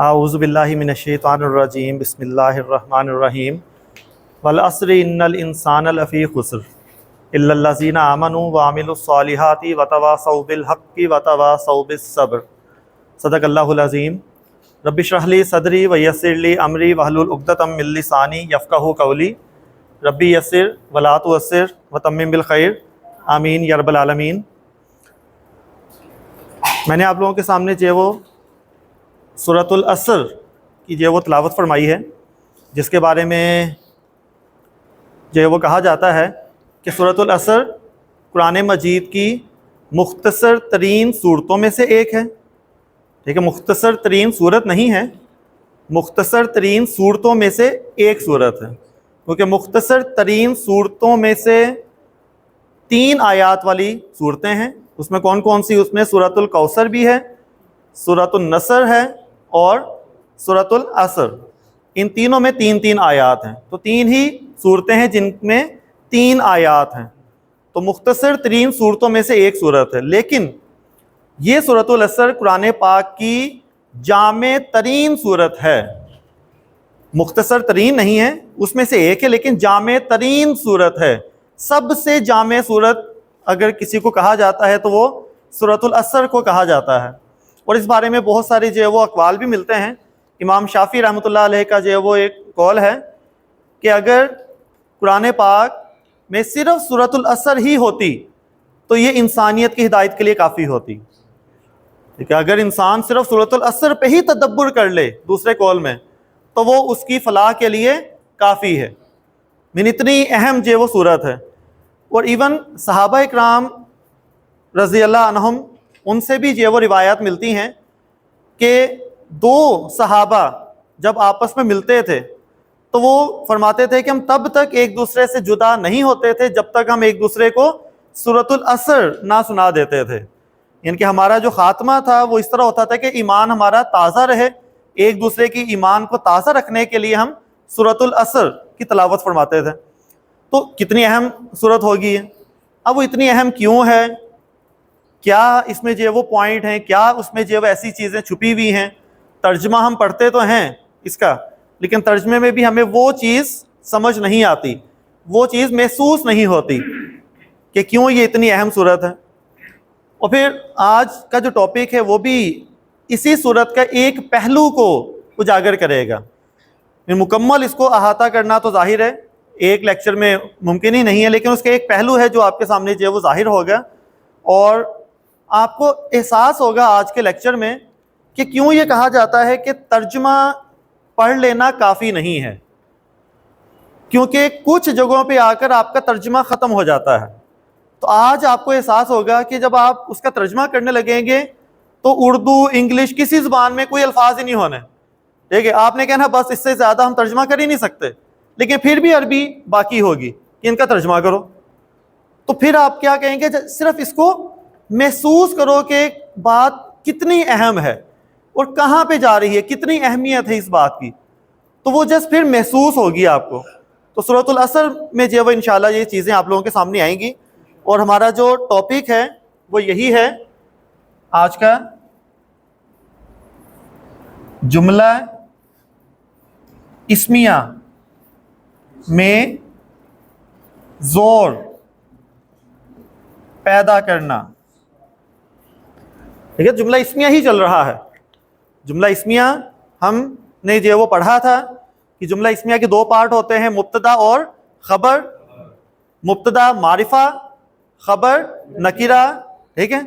اعوذ باللہ من الشیطان الرجیم بسم اللہ الرحمن الرحیم والعصر ان الانسان لفی خسر الا الذین آمنوا وعملوا الصالحات وتواصوا بالحق وتواصوا بالصبر صدق اللہ العظیم۔ رب اشرح لی صدری ویسر لی امری واحلل عقدۃ من لسانی یفقہوا قولی ربی یسر ولا تعسر وتمم بالخیر آمین یا رب العالمین۔ میں نے آپ لوگوں کے سامنے جو ہے وہ سورۃ العصر کی جو ہے وہ تلاوت فرمائی ہے، جس کے بارے میں جو ہے وہ کہا جاتا ہے کہ سورۃ العصر قرآن مجید کی مختصر ترین صورتوں میں سے ایک ہے۔ ٹھیک ہے، مختصر ترین صورت نہیں ہے، مختصر ترین صورتوں میں سے ایک صورت ہے، کیونکہ مختصر ترین صورتوں میں سے 3 آیات والی صورتیں ہیں۔ اس میں کون کون سی؟ اس میں سورۃ الکوثر بھی ہے، سورۃ النصر ہے اور سورۃ العصر۔ ان تینوں میں 3 آیات ہیں، تو 3 ہی صورتیں ہیں جن میں 3 آیات ہیں، تو مختصر ترین صورتوں میں سے ایک صورت ہے۔ لیکن یہ سورۃ العصر قرآن پاک کی جامع ترین صورت ہے، مختصر ترین نہیں ہے، اس میں سے ایک ہے لیکن جامع ترین صورت ہے۔ سب سے جامع صورت اگر کسی کو کہا جاتا ہے تو وہ سورۃ العصر کو کہا جاتا ہے، اور اس بارے میں بہت سارے جو ہے وہ اقوال بھی ملتے ہیں۔ امام شافعی رحمۃ اللہ علیہ کا جو ہے وہ ایک قول ہے کہ اگر قرآن پاک میں صرف سورۃ العصر ہی ہوتی تو یہ انسانیت کی ہدایت کے لیے کافی ہوتی۔ ٹھیک ہے، اگر انسان صرف سورۃ العصر پہ ہی تدبر کر لے دوسرے قول میں تو وہ اس کی فلاح کے لیے کافی ہے، من اتنی اہم جو ہے وہ صورت ہے۔ اور ایون صحابہ اکرام رضی اللہ عنہم، ان سے بھی جو ہے وہ روایات ملتی ہیں کہ 2 صحابہ جب آپس میں ملتے تھے تو وہ فرماتے تھے کہ ہم تب تک ایک دوسرے سے جدا نہیں ہوتے تھے جب تک ہم ایک دوسرے کو سورۃ العصر نہ سنا دیتے تھے۔ یعنی کہ ہمارا جو خاتمہ تھا وہ اس طرح ہوتا تھا کہ ایمان ہمارا تازہ رہے، ایک دوسرے کی ایمان کو تازہ رکھنے کے لیے ہم سورۃ العصر کی تلاوت فرماتے تھے۔ تو کتنی اہم صورت ہوگی ہے۔ اب وہ اتنی اہم کیوں ہے، کیا اس میں جو ہے وہ پوائنٹ ہیں، کیا اس میں جو ہے وہ ایسی چیزیں چھپی ہوئی ہیں؟ ترجمہ ہم پڑھتے تو ہیں اس کا، لیکن ترجمے میں بھی ہمیں وہ چیز سمجھ نہیں آتی، وہ چیز محسوس نہیں ہوتی کہ کیوں یہ اتنی اہم صورت ہے۔ اور پھر آج کا جو ٹاپک ہے وہ بھی اسی صورت کا ایک پہلو کو اجاگر کرے گا۔ مکمل اس کو احاطہ کرنا تو ظاہر ہے ایک لیکچر میں ممکن ہی نہیں ہے، لیکن اس کا ایک پہلو ہے جو آپ کے سامنے جو ہے وہ ظاہر ہوگا، اور آپ کو احساس ہوگا آج کے لیکچر میں کہ کیوں یہ کہا جاتا ہے کہ ترجمہ پڑھ لینا کافی نہیں ہے، کیونکہ کچھ جگہوں پہ آ کر آپ کا ترجمہ ختم ہو جاتا ہے۔ تو آج آپ کو احساس ہوگا کہ جب آپ اس کا ترجمہ کرنے لگیں گے تو اردو، انگلش، کسی زبان میں کوئی الفاظ ہی نہیں ہونے۔ ٹھیک ہے، آپ نے کہنا بس اس سے زیادہ ہم ترجمہ کر ہی نہیں سکتے، لیکن پھر بھی عربی باقی ہوگی کہ ان کا ترجمہ کرو۔ تو پھر آپ کیا کہیں گے؟ صرف اس کو محسوس کرو کہ بات کتنی اہم ہے اور کہاں پہ جا رہی ہے، کتنی اہمیت ہے اس بات کی، تو وہ جس پھر محسوس ہوگی آپ کو۔ تو سورۃ العصر میں جو ہے وہ انشاءاللہ یہ چیزیں آپ لوگوں کے سامنے آئیں گی، اور ہمارا جو ٹاپک ہے وہ یہی ہے آج کا، جملہ اسمیہ میں زور پیدا کرنا۔ ٹھیک ہے، جملہ اسمیہ ہی چل رہا ہے۔ جملہ اسمیہ ہم نے جو وہ پڑھا تھا کہ جملہ اسمیہ کے 2 پارٹ ہوتے ہیں، مبتدا اور خبر۔ مبتدا معرفہ، خبر نکرہ۔ ٹھیک ہے،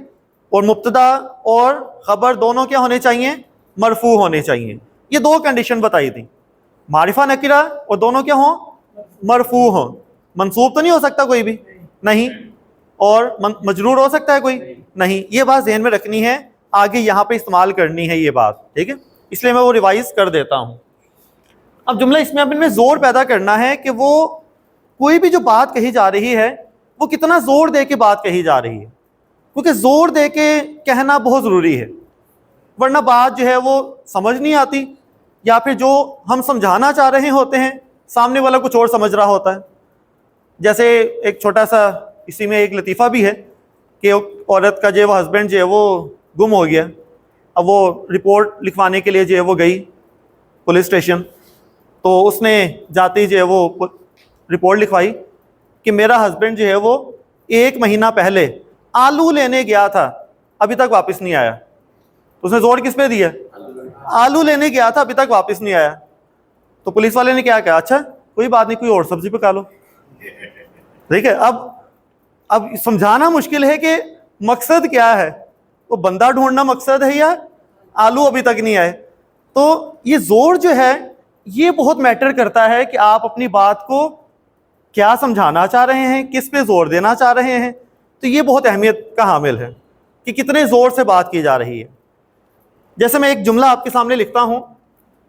اور مبتدا اور خبر دونوں کیا ہونے چاہیے؟ مرفوع ہونے چاہیے۔ یہ 2 کنڈیشن بتائی تھی، معرفہ نکرہ، اور دونوں کیا ہوں؟ مرفوع ہوں۔ منصوب تو نہیں ہو سکتا کوئی بھی؟ نہیں۔ اور مجرور ہو سکتا ہے کوئی؟ نہیں۔ یہ بات ذہن میں رکھنی ہے، آگے یہاں پہ استعمال کرنی ہے یہ بات۔ ٹھیک ہے، اس لیے میں وہ ریوائز کر دیتا ہوں۔ اب جملہ اسمیہ میں زور پیدا کرنا ہے کہ وہ کوئی بھی جو بات کہی جا رہی ہے وہ کتنا زور دے کے بات کہی جا رہی ہے، کیونکہ زور دے کے کہنا بہت ضروری ہے، ورنہ بات جو ہے وہ سمجھ نہیں آتی، یا پھر جو ہم سمجھانا چاہ رہے ہوتے ہیں سامنے والا کچھ اور سمجھ رہا ہوتا ہے۔ جیسے ایک چھوٹا سا اسی میں ایک لطیفہ بھی ہے کہ عورت کا جو ہے وہ ہسبینڈ جو ہے وہ گم ہو گیا، اب وہ رپورٹ لکھوانے کے لیے جو ہے وہ گئی پولیس اسٹیشن. تو اس نے جاتے ہی جو ہے وہ رپورٹ لکھوائی کہ میرا ہسبینڈ جو ہے وہ 1 مہینہ پہلے آلو لینے گیا تھا, ابھی تک واپس نہیں آیا. تو اس نے زور کس پہ دیا؟ آلو لینے گیا تھا, ابھی تک واپس نہیں آیا. تو پولیس والے نے کیا کہا, اچھا کوئی بات نہیں, کوئی اور سبزی پکا لو. ٹھیک ہے, اب سمجھانا مشکل ہے کہ مقصد کیا ہے, وہ بندہ ڈھونڈنا مقصد ہے یا آلو ابھی تک نہیں آئے. تو یہ زور جو ہے یہ بہت میٹر کرتا ہے کہ آپ اپنی بات کو کیا سمجھانا چاہ رہے ہیں, کس پہ زور دینا چاہ رہے ہیں. تو یہ بہت اہمیت کا حامل ہے کہ کتنے زور سے بات کی جا رہی ہے. جیسے میں ایک جملہ آپ کے سامنے لکھتا ہوں,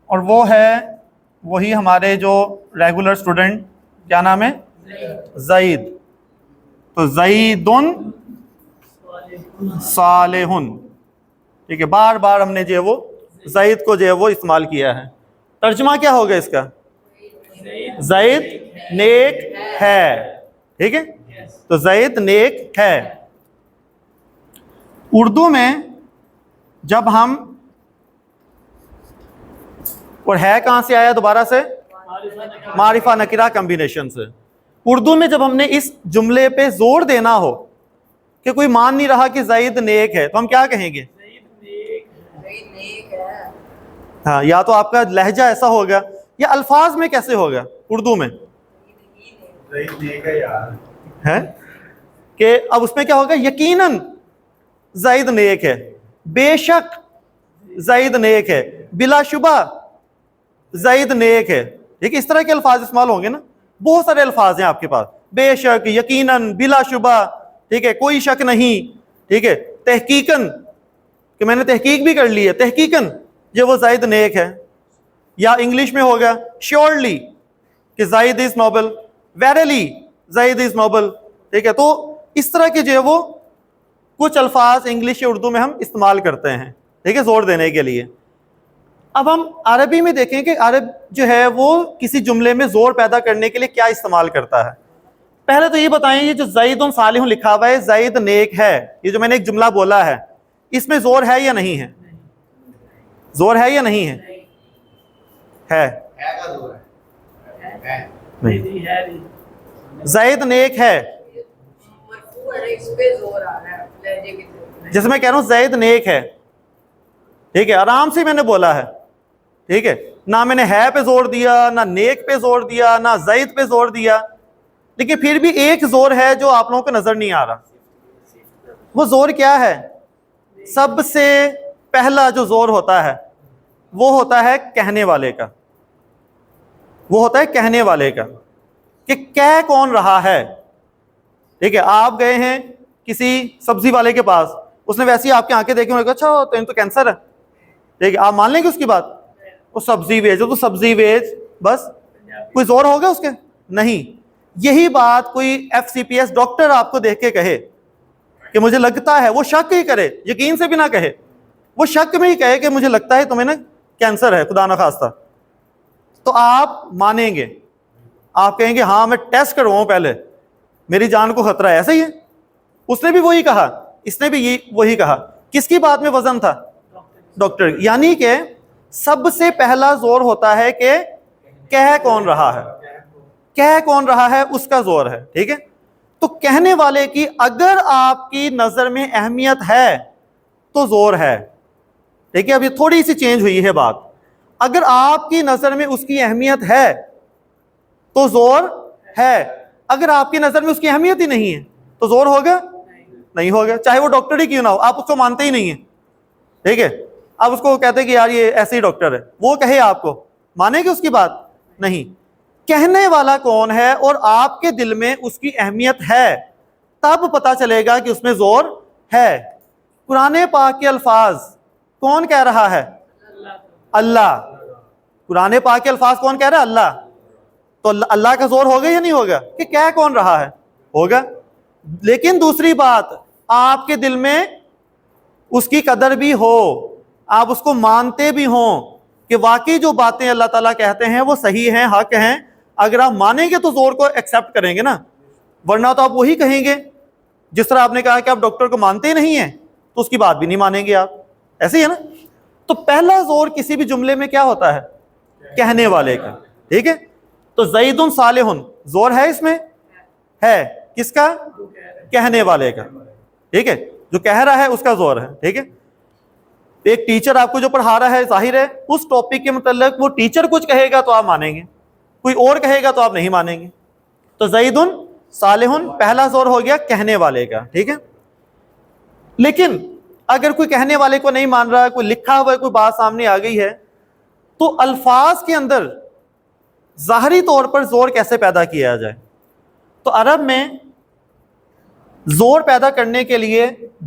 اور وہ ہے وہی ہمارے جو ریگولر اسٹوڈنٹ, کیا نام ہے, زید. تو زیدن صالح. ٹھیک ہے, بار بار ہم نے جو ہے وہ زید کو جو ہے وہ استعمال کیا ہے. ترجمہ کیا ہوگا اس کا؟ زید نیک ہے. ٹھیک ہے, تو زید نیک ہے. اردو میں جب ہم, اور ہے کہاں سے آیا دوبارہ سے؟ معرفہ نکرہ کمبینیشن سے. اردو میں جب ہم نے اس جملے پہ زور دینا ہو کہ کوئی مان نہیں رہا کہ زید نیک ہے, تو ہم کیا کہیں گے؟ ہاں, یا تو آپ کا لہجہ ایسا ہوگا, یا الفاظ میں کیسے ہوگا اردو میں ہے کہ اب اس میں کیا ہوگا؟ یقیناً زید نیک ہے, بے شک زید نیک ہے, بلا شبہ زید نیک ہے. ٹھیک ہے, اس طرح کے الفاظ استعمال ہوں گے نا. بہت سارے الفاظ ہیں آپ کے پاس, بے شک, یقیناً, بلا شبہ. ٹھیک ہے, کوئی شک نہیں. ٹھیک ہے, تحقیقاً, کہ میں نے تحقیق بھی کر لی ہے, تحقیقاً یہ وہ زید نیک ہے. یا انگلش میں ہوگا شیورلی کہ زید از نوبل, ویریلی زید از نوبل. ٹھیک ہے, تو اس طرح کے جو ہے وہ کچھ الفاظ انگلش یا اردو میں ہم استعمال کرتے ہیں. ٹھیک ہے, زور دینے کے لیے. اب ہم عربی میں دیکھیں کہ عرب جو ہے وہ کسی جملے میں زور پیدا کرنے کے لیے کیا استعمال کرتا ہے. پہلے تو یہ بتائیں, یہ جو زید صالح لکھا ہوا ہے, زید نیک ہے, یہ جو میں نے ایک جملہ بولا ہے, اس میں زور ہے یا نہیں ہے؟ زور ہے یا نہیں ہے؟ زید نیک ہے. جیسے میں کہہ رہا ہوں زید نیک ہے. ٹھیک ہے, آرام سے میں نے بولا ہے. ٹھیک ہے, نہ میں نے ہے پہ زور دیا, نہ نیک پہ زور دیا, نہ زید پہ زور دیا. لیکن پھر بھی ایک زور ہے جو آپ لوگوں کو نظر نہیں آ رہا. وہ زور کیا ہے؟ سب سے پہلا جو زور ہوتا ہے وہ ہوتا ہے کہنے والے کا. وہ ہوتا ہے کہنے والے کا, کہ کہہ کون رہا ہے. ٹھیک ہے, آپ گئے ہیں کسی سبزی والے کے پاس, اس نے ویسے ہی آپ کی آنکھیں دیکھی, انہوں نے کہا اچھا تو کینسر ہے. ٹھیک ہے, آپ مان لیں گے اس کی بات؟ وہ سبزی بیچ, تو سبزی بیچ, بس. کوئی زور ہوگا اس کے؟ نہیں. یہی بات کوئی FCPS ڈاکٹر آپ کو دیکھ کے کہے کہ مجھے لگتا ہے, وہ شک ہی کرے, یقین سے بھی نہ کہے, وہ شک میں ہی کہے کہ مجھے لگتا ہے تمہیں نا کینسر ہے, خدا نہ خواستہ, تو آپ مانیں گے. آپ کہیں گے ہاں میں ٹیسٹ کرواؤں پہلے, میری جان کو خطرہ ہے. ایسا ہی ہے, اس نے بھی وہی کہا, اس نے بھی وہی کہا. کس کی بات میں وزن تھا؟ ڈاکٹر. یعنی کہ سب سے پہلا زور ہوتا ہے کہ کہہ کون رہا ہے, کہہ کون رہا ہے اس کا زور ہے. ٹھیک ہے, تو کہنے والے کی اگر آپ کی نظر میں اہمیت ہے تو زور ہے. ٹھیک ہے, اب یہ تھوڑی سی چینج ہوئی ہے بات. اگر آپ کی نظر میں اس کی اہمیت ہے تو زور ہے. اگر آپ کی نظر میں اس کی اہمیت ہی نہیں ہے تو زور ہوگا؟ نہیں ہوگا, چاہے وہ ڈاکٹر ہی کیوں نہ ہو, آپ اس کو مانتے ہی نہیں ہیں. ٹھیک ہے, آپ اس کو کہتے ہیں کہ یار یہ ایسے ہی ڈاکٹر ہے, وہ کہے آپ کو, مانیں گے اس کی بات؟ نہیں. کہنے والا کون ہے اور آپ کے دل میں اس کی اہمیت ہے, تب پتا چلے گا کہ اس میں زور ہے. قرآن پاک کے الفاظ کون کہہ رہا ہے؟ اللہ. قرآن پاک کے الفاظ کون کہہ رہا ہے؟ اللہ. تو اللہ کا زور ہوگا یا نہیں ہوگا؟ کہ کہہ کون رہا ہے؟ ہوگا. لیکن دوسری بات, آپ کے دل میں اس کی قدر بھی ہو, آپ اس کو مانتے بھی ہوں کہ واقعی جو باتیں اللہ تعالیٰ کہتے ہیں وہ صحیح ہیں, حق ہیں. اگر آپ مانیں گے تو زور کو ایکسیپٹ کریں گے نا, ورنہ تو آپ وہی کہیں گے. جس طرح آپ نے کہا کہ آپ ڈاکٹر کو مانتے ہی نہیں ہیں تو اس کی بات بھی نہیں مانیں گے آپ. ایسے ہی ہے نا. تو پہلا زور کسی بھی جملے میں کیا ہوتا ہے؟ کہنے والے کا. ٹھیک ہے. تو زید صالح زور ہے اس میں؟ ہے. کس کا؟ کہنے والے کا. ٹھیک ہے. جو کہہ رہا ہے اس کا زور ہے. ٹھیک ہے. ایک ٹیچر آپ کو جو پڑھا رہا ہے، ظاہر ہے اس ٹاپک کے متعلق وہ ٹیچر کچھ کہے گا تو آپ مانیں گے، کوئی اور کہے گا تو آپ نہیں مانیں گے. تو زید صالح پہلا زور ہو گیا کہنے والے کا. ٹھیک ہے. لیکن اگر کوئی کہنے والے کو نہیں مان رہا، کوئی لکھا ہوا کوئی بات سامنے آ گئی ہے، تو الفاظ کے اندر ظاہری طور پر زور کیسے پیدا کیا جائے؟ تو عرب میں زور پیدا کرنے کے لیے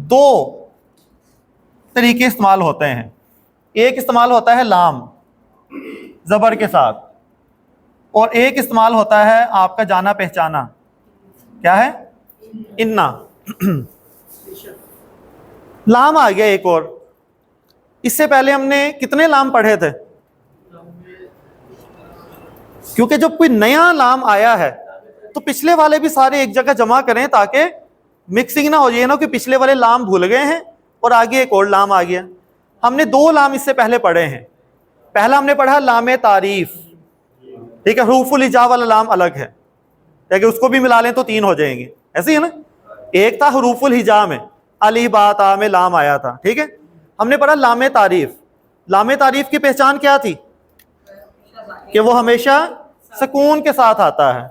دو طریقے استعمال ہوتے ہیں. ایک استعمال ہوتا ہے لام زبر کے ساتھ، اور ایک استعمال ہوتا ہے آپ کا جانا پہچانا، کیا ہے؟ انا. لام آ گیا ایک اور. اس سے پہلے ہم نے کتنے لام پڑھے تھے؟ کیونکہ جب کوئی نیا لام آیا ہے تو پچھلے والے بھی سارے ایک جگہ جمع کریں تاکہ مکسنگ نہ ہو جائے نا کہ پچھلے والے لام بھول گئے ہیں اور آگے ایک اور لام آ گیا. ہم نے دو لام اس سے پہلے پڑھے ہیں. پہلا ہم نے پڑھا لام تعریف. ٹھیک ہے. حروف الہجا والا لام الگ ہے، لیکن اس کو بھی ملا لیں تو تین ہو جائیں گے. ایسے ہی ہے نا. ایک تھا حروف الہجا میں، الف با تا میں لام آیا تھا. ٹھیک ہے. ہم نے پڑھا لام تعریف. لام تعریف کی پہچان کیا تھی؟ کہ وہ ہمیشہ سکون کے ساتھ آتا ہے.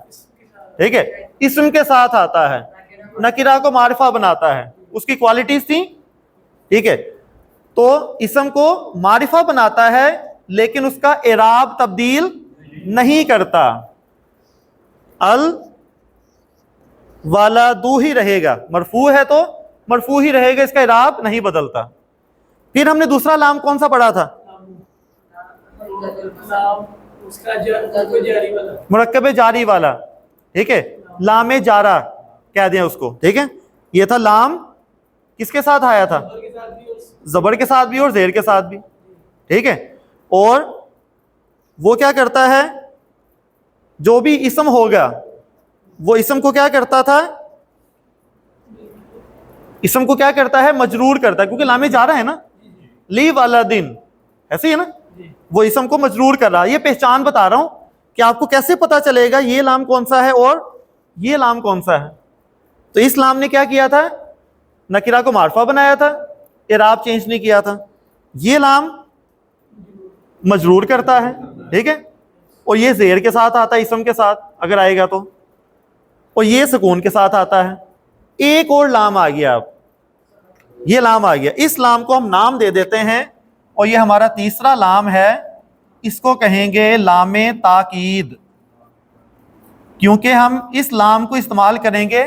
ٹھیک ہے. اسم کے ساتھ آتا ہے، نکرہ کو معرفہ بناتا ہے. اس کی کوالٹیز تھیں. ٹھیک ہے. تو اسم کو معرفہ بناتا ہے لیکن اس کا اعراب تبدیل نہیں کرتا. ال والدو ہی رہے گا. مرفوع ہے تو مرفوع ہی رہے گا، اس کا اعراب نہیں بدلتا. پھر ہم نے دوسرا لام کون سا پڑھا تھا؟ مرکب جاری والا. ٹھیک ہے. لام جارہ کہہ دیں اس کو. ٹھیک ہے. یہ تھا لام کس کے ساتھ آیا تھا؟ زبر کے ساتھ بھی اور زیر کے ساتھ بھی. ٹھیک ہے. اور وہ کیا کرتا ہے؟ جو بھی اسم ہوگا وہ اسم کو کیا کرتا تھا؟ اسم کو کیا کرتا ہے؟ مجرور کرتا ہے، کیونکہ لام جارہ ہے نا. لی والا دن ایسے ہی ہے نا. وہ اسم کو مجرور کر رہا ہے. یہ پہچان بتا رہا ہوں کہ آپ کو کیسے پتا چلے گا یہ لام کون سا ہے اور یہ لام کون سا ہے. تو اس لام نے کیا کیا تھا؟ نکرہ کو معرفہ بنایا تھا، اعراب چینج نہیں کیا تھا. یہ لام مجرور کرتا ہے. ٹھیک ہے. اور یہ زیر کے ساتھ آتا ہے اسم کے ساتھ اگر آئے گا تو، اور یہ سکون کے ساتھ آتا ہے. ایک اور لام آ گیا. اب یہ لام آ گیا. اس لام کو ہم نام دے دیتے ہیں اور یہ ہمارا تیسرا لام ہے. اس کو کہیں گے لام تاکید، کیونکہ ہم اس لام کو استعمال کریں گے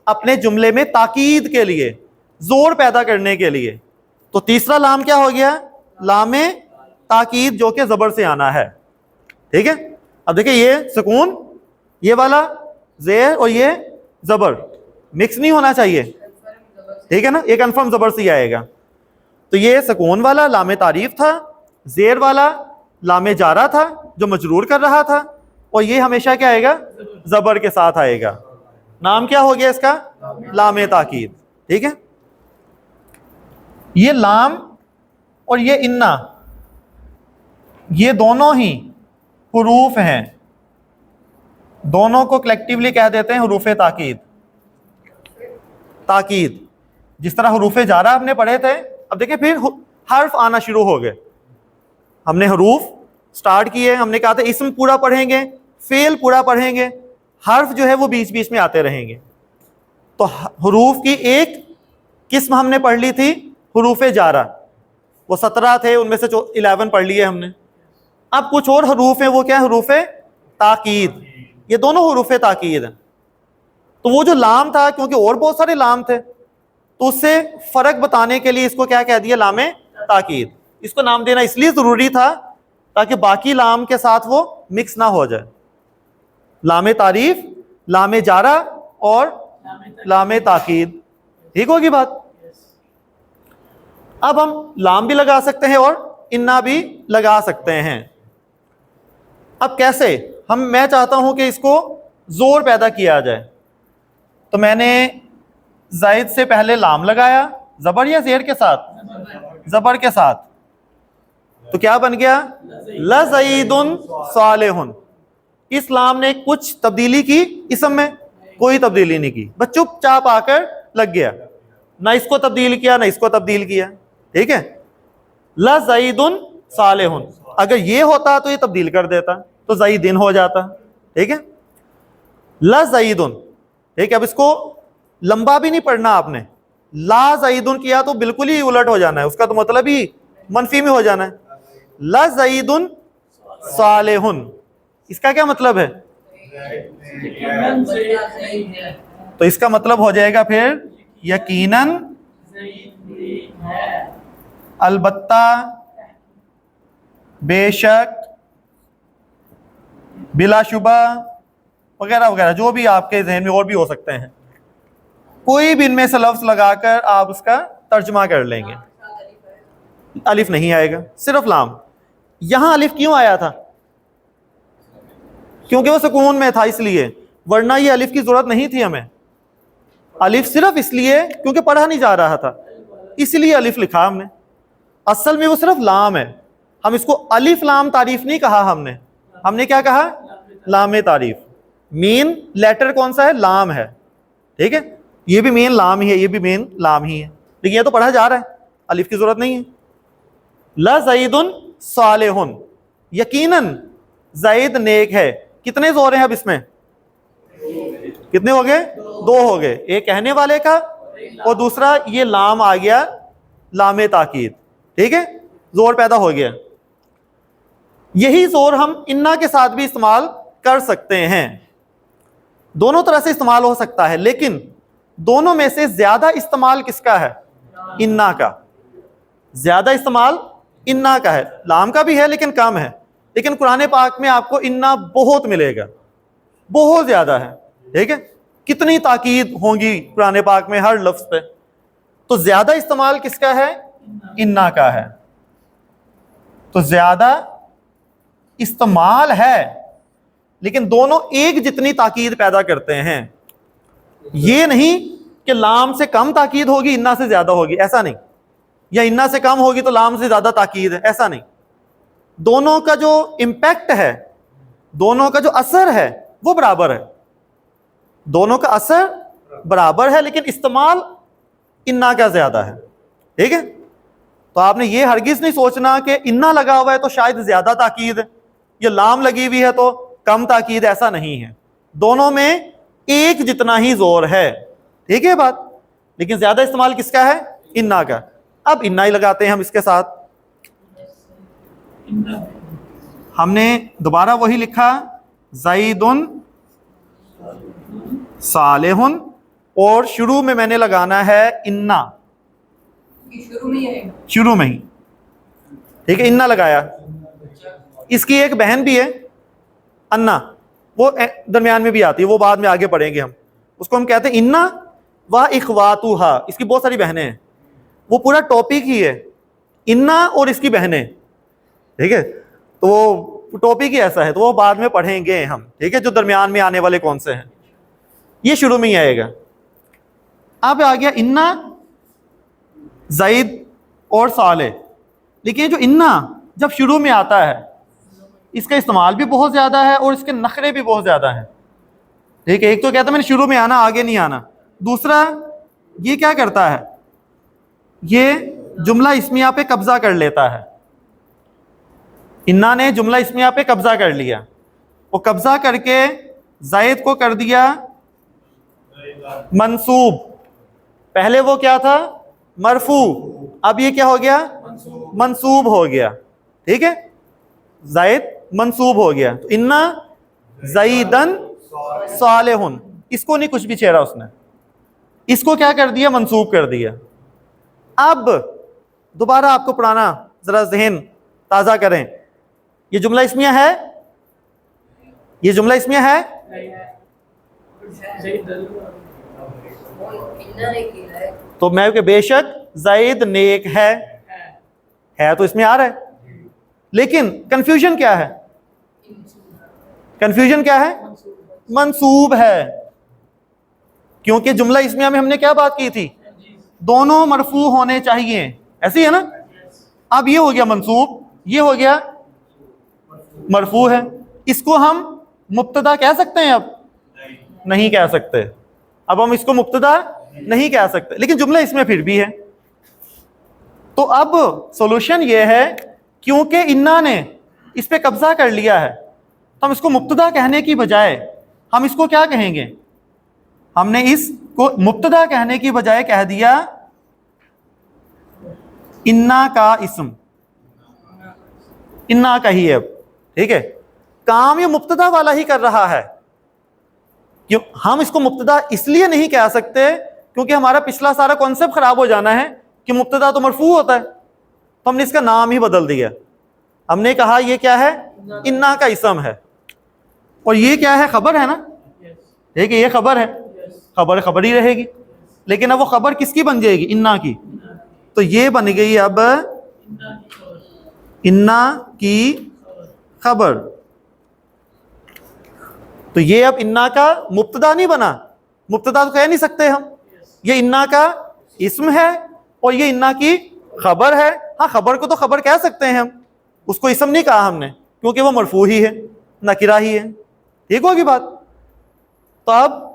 اپنے جملے میں تاکید کے لیے، زور پیدا کرنے کے لیے. تو تیسرا لام کیا ہو گیا؟ لام تاکید، جو کہ زبر سے آنا ہے. ٹھیک ہے. اب دیکھیں یہ سکون، یہ والا زیر اور یہ زبر مکس نہیں ہونا چاہیے. ٹھیک ہے نا. یہ کنفرم زبر سے ہی آئے گا. تو یہ سکون والا لام تعریف تھا، زیر والا لام جارہ تھا جو مجرور کر رہا تھا، اور یہ ہمیشہ کیا آئے گا؟ زبر کے ساتھ آئے گا. نام کیا ہو گیا اس کا؟ لام تاکید. ٹھیک ہے. یہ لام اور یہ انا، یہ دونوں ہی حروف ہیں. دونوں کو کلیکٹیولی کہہ دیتے ہیں حروف تاکید. تاکید جس طرح حروف جارہ ہم نے پڑھے تھے. اب دیکھیں پھر حرف آنا شروع ہو گئے. ہم نے حروف سٹارٹ کیے، ہم نے کہا تھا اسم پورا پڑھیں گے، فعل پورا پڑھیں گے، حرف جو ہے وہ بیچ بیچ میں آتے رہیں گے. تو حروف کی ایک قسم ہم نے پڑھ لی تھی حروف جارہ، وہ 17 تھے، ان میں سے 11 پڑھ لیے ہم نے. اب کچھ اور حروف ہیں، وہ کیا ہے؟ حروف تاکید. یہ دونوں حروف تاکید ہیں. تو وہ جو لام تھا، کیونکہ اور بہت سارے لام تھے، تو اس سے فرق بتانے کے لیے اس کو کیا کہہ دیا؟ لام تاکید. اس کو نام دینا اس لیے ضروری تھا تاکہ باقی لام کے ساتھ وہ مکس نہ ہو جائے. لام تعریف، لام جارہ اور لام تاکید. ٹھیک ہوگی بات؟ اب ہم لام بھی لگا سکتے ہیں اور انا بھی لگا سکتے ہیں. اب کیسے؟ میں چاہتا ہوں کہ اس کو زور پیدا کیا جائے. تو میں نے زائد سے پہلے لام لگایا، زبر یا زیر کے ساتھ؟ زبر کے ساتھ، تو کیا بن گیا لزید صالح. اس لام نے کچھ تبدیلی کی اسم میں؟ کوئی تبدیلی نہیں کی، بس چپ چاپ آ کر لگ گیا، نہ اس کو تبدیل کیا نہ اس کو تبدیل کیا. ٹھیک ہے، لزید صالح، اگر یہ ہوتا تو یہ تبدیل کر دیتا تو زیدن ہو جاتا. ٹھیک ہے، لزید. ٹھیک ہے، اب اس کو لمبا بھی نہیں پڑھنا آپ نے، لا زیدن کیا تو بالکل ہی الٹ ہو جانا ہے، اس کا تو مطلب ہی منفی میں ہو جانا ہے. لزید صالح، اس کا کیا مطلب ہے؟ تو اس کا مطلب ہو جائے گا پھر یقیناً، البتہ، بے شک، بلا شبہ وغیرہ وغیرہ، جو بھی آپ کے ذہن میں اور بھی ہو سکتے ہیں، کوئی بھی ان میں سے لفظ لگا کر آپ اس کا ترجمہ کر لیں گے. الف نہیں آئے گا، صرف لام. یہاں الف کیوں آیا تھا؟ کیونکہ وہ سکون میں تھا اس لیے، ورنہ یہ الف کی ضرورت نہیں تھی ہمیں. الف صرف اس لیے کیونکہ پڑھا نہیں جا رہا تھا، اس لیے الف لکھا ہم نے. اصل میں وہ صرف لام ہے، ہم اس کو الف لام تعریف نہیں کہا، ہم نے کیا کہا؟ لام تعریف. مین لیٹر کون سا ہے؟ لام ہے. ٹھیک ہے، یہ بھی مین لام ہی ہے، یہ بھی مین لام ہی ہے، لیکن یہ تو پڑھا جا رہا ہے، الف کی ضرورت نہیں ہے. لزید صالح، یقیناً زید نیک ہے. کتنے زور ہیں اب اس میں؟ کتنے ہو گئے؟ 2 ہو گئے، ایک کہنے والے کا اور دوسرا یہ لام آ گیا، لام تاکید. ٹھیک ہے، زور پیدا ہو گیا. یہی زور ہم انا کے ساتھ بھی استعمال کر سکتے ہیں، دونوں طرح سے استعمال ہو سکتا ہے، لیکن دونوں میں سے زیادہ استعمال کس کا ہے؟ انا کا. زیادہ استعمال انا کا ہے، لام کا بھی ہے لیکن کم ہے. لیکن قرآن پاک میں آپ کو انا بہت ملے گا، بہت زیادہ ہے. ٹھیک ہے، کتنی تاکید ہوں گی قرآن پاک میں ہر لفظ پہ، تو زیادہ استعمال کس کا ہے؟ انا کا ہے. تو زیادہ استعمال ہے لیکن دونوں ایک جتنی تاکید پیدا کرتے ہیں. یہ نہیں کہ لام سے کم تاکید ہوگی انا سے زیادہ ہوگی، ایسا نہیں، یا انا سے کم ہوگی تو لام سے زیادہ تاکید ہے، ایسا نہیں. دونوں کا جو امپیکٹ ہے، دونوں کا جو اثر ہے وہ برابر ہے، دونوں کا اثر برابر ہے، لیکن استعمال انا کا زیادہ ہے. ٹھیک ہے، تو آپ نے یہ ہرگز نہیں سوچنا کہ انا لگا ہوا ہے تو شاید زیادہ تاکید ہے، یا لام لگی ہوئی ہے تو کم تاکید، ایسا نہیں ہے، دونوں میں ایک جتنا ہی زور ہے. ٹھیک ہے بات، لیکن زیادہ استعمال کس کا ہے؟ انا کا. اب انا ہی لگاتے ہیں ہم اس کے ساتھ. ہم نے دوبارہ وہی لکھا، زید صالح، اور شروع میں نے لگانا ہے انا، شروع میں ہی. ٹھیک ہے، انا لگایا. اس کی ایک بہن بھی ہے انا، وہ درمیان میں بھی آتی ہے، وہ بعد میں آگے پڑھیں گے ہم. اس کو ہم کہتے ہیں انا و اخواتھا. اس کی بہت ساری بہنیں ہیں، وہ پورا ٹاپک ہی ہے انا اور اس کی بہنیں. ٹھیک ہے، تو وہ ٹاپک ہی ایسا ہے، تو وہ بعد میں پڑھیں گے ہم. ٹھیک ہے، جو درمیان میں آنے والے کون سے ہیں، یہ شروع میں ہی آئے گا. اب آ گیا انا، زید اور صالح. لیکن جو انا جب شروع میں آتا ہے اس کا استعمال بھی بہت زیادہ ہے اور اس کے نخرے بھی بہت زیادہ ہیں. ٹھیک ہے، ایک تو کہتا ہے میں نے شروع میں آنا، آگے نہیں آنا. دوسرا یہ کیا کرتا ہے، یہ جملہ اسمیہ پہ قبضہ کر لیتا ہے. انا نے جملہ اسمیہ پہ قبضہ کر لیا، وہ قبضہ کر کے زید کو کر دیا منصوب. پہلے وہ کیا تھا؟ مرفوع. اب یہ کیا ہو گیا؟ منصوب ہو گیا. ٹھیک ہے، زید منصوب ہو گیا. تو انا زیدن صالح، اس کو نہیں کچھ بھی چھیڑا اس نے، اس کو کیا کر دیا؟ منصوب کر دیا. اب دوبارہ آپ کو پڑھانا، ذرا ذہن تازہ کریں. یہ جملہ اسمیہ ہے، یہ جملہ اسمیہ ہے. تو میں کہ بے شک زید نیک ہے تو اس میں آ رہا ہے. لیکن کنفیوژن کیا ہے؟ کنفیوژن کیا ہے؟ منصوب ہے. کیونکہ جملہ اسمیہ میں ہم نے کیا بات کی تھی؟ دونوں مرفوع ہونے چاہیے، ایسی ہے نا. اب یہ ہو گیا منصوب، یہ ہو گیا مرفوع ہے. اس کو ہم مبتدا کہہ سکتے ہیں؟ اب نہیں کہہ سکتے. اب ہم اس کو مبتدا نہیں کہہ سکتے، لیکن جملہ اس میں پھر بھی ہے. تو اب سولوشن یہ ہے، کیونکہ انا نے اس پہ قبضہ کر لیا ہے، تو ہم اس کو مبتدا کہنے کی بجائے ہم اس کو کیا کہیں گے؟ ہم نے اس کو مبتدا کہنے کی بجائے کہہ دیا انا کا اسم. انا کا ہی ہے اب، ٹھیک ہے. کام یہ مبتدا والا ہی کر رہا ہے. کیوں ہم اس کو مبتدا اس لیے نہیں کہہ سکتے کیونکہ ہمارا پچھلا سارا کانسیپٹ خراب ہو جانا ہے کہ مبتدا تو مرفوع ہوتا ہے. تو ہم نے اس کا نام ہی بدل دیا. ہم نے کہا یہ کیا ہے؟ انا کا اسم ہے. اور یہ کیا ہے؟ خبر ہے نا. ٹھیک ہے، یہ خبر ہے، خبر ہی رہے گی. لیکن اب وہ خبر کس کی بن جائے گی؟ انا کی. تو یہ بن گئی اب انا کی خبر. تو یہ اب انا کا مبتدا نہیں بنا. مبتدا تو کہہ نہیں سکتے ہم. یہ انا کا اسم ہے اور یہ انا کی خبر ہے. ہاں خبر کو تو خبر کہہ سکتے ہیں ہم، اس کو اسم نہیں کہا ہم نے کیونکہ وہ مرفوع ہی ہے، نکرہ ہی ہے. ٹھیک ہوگی بات؟ تو اب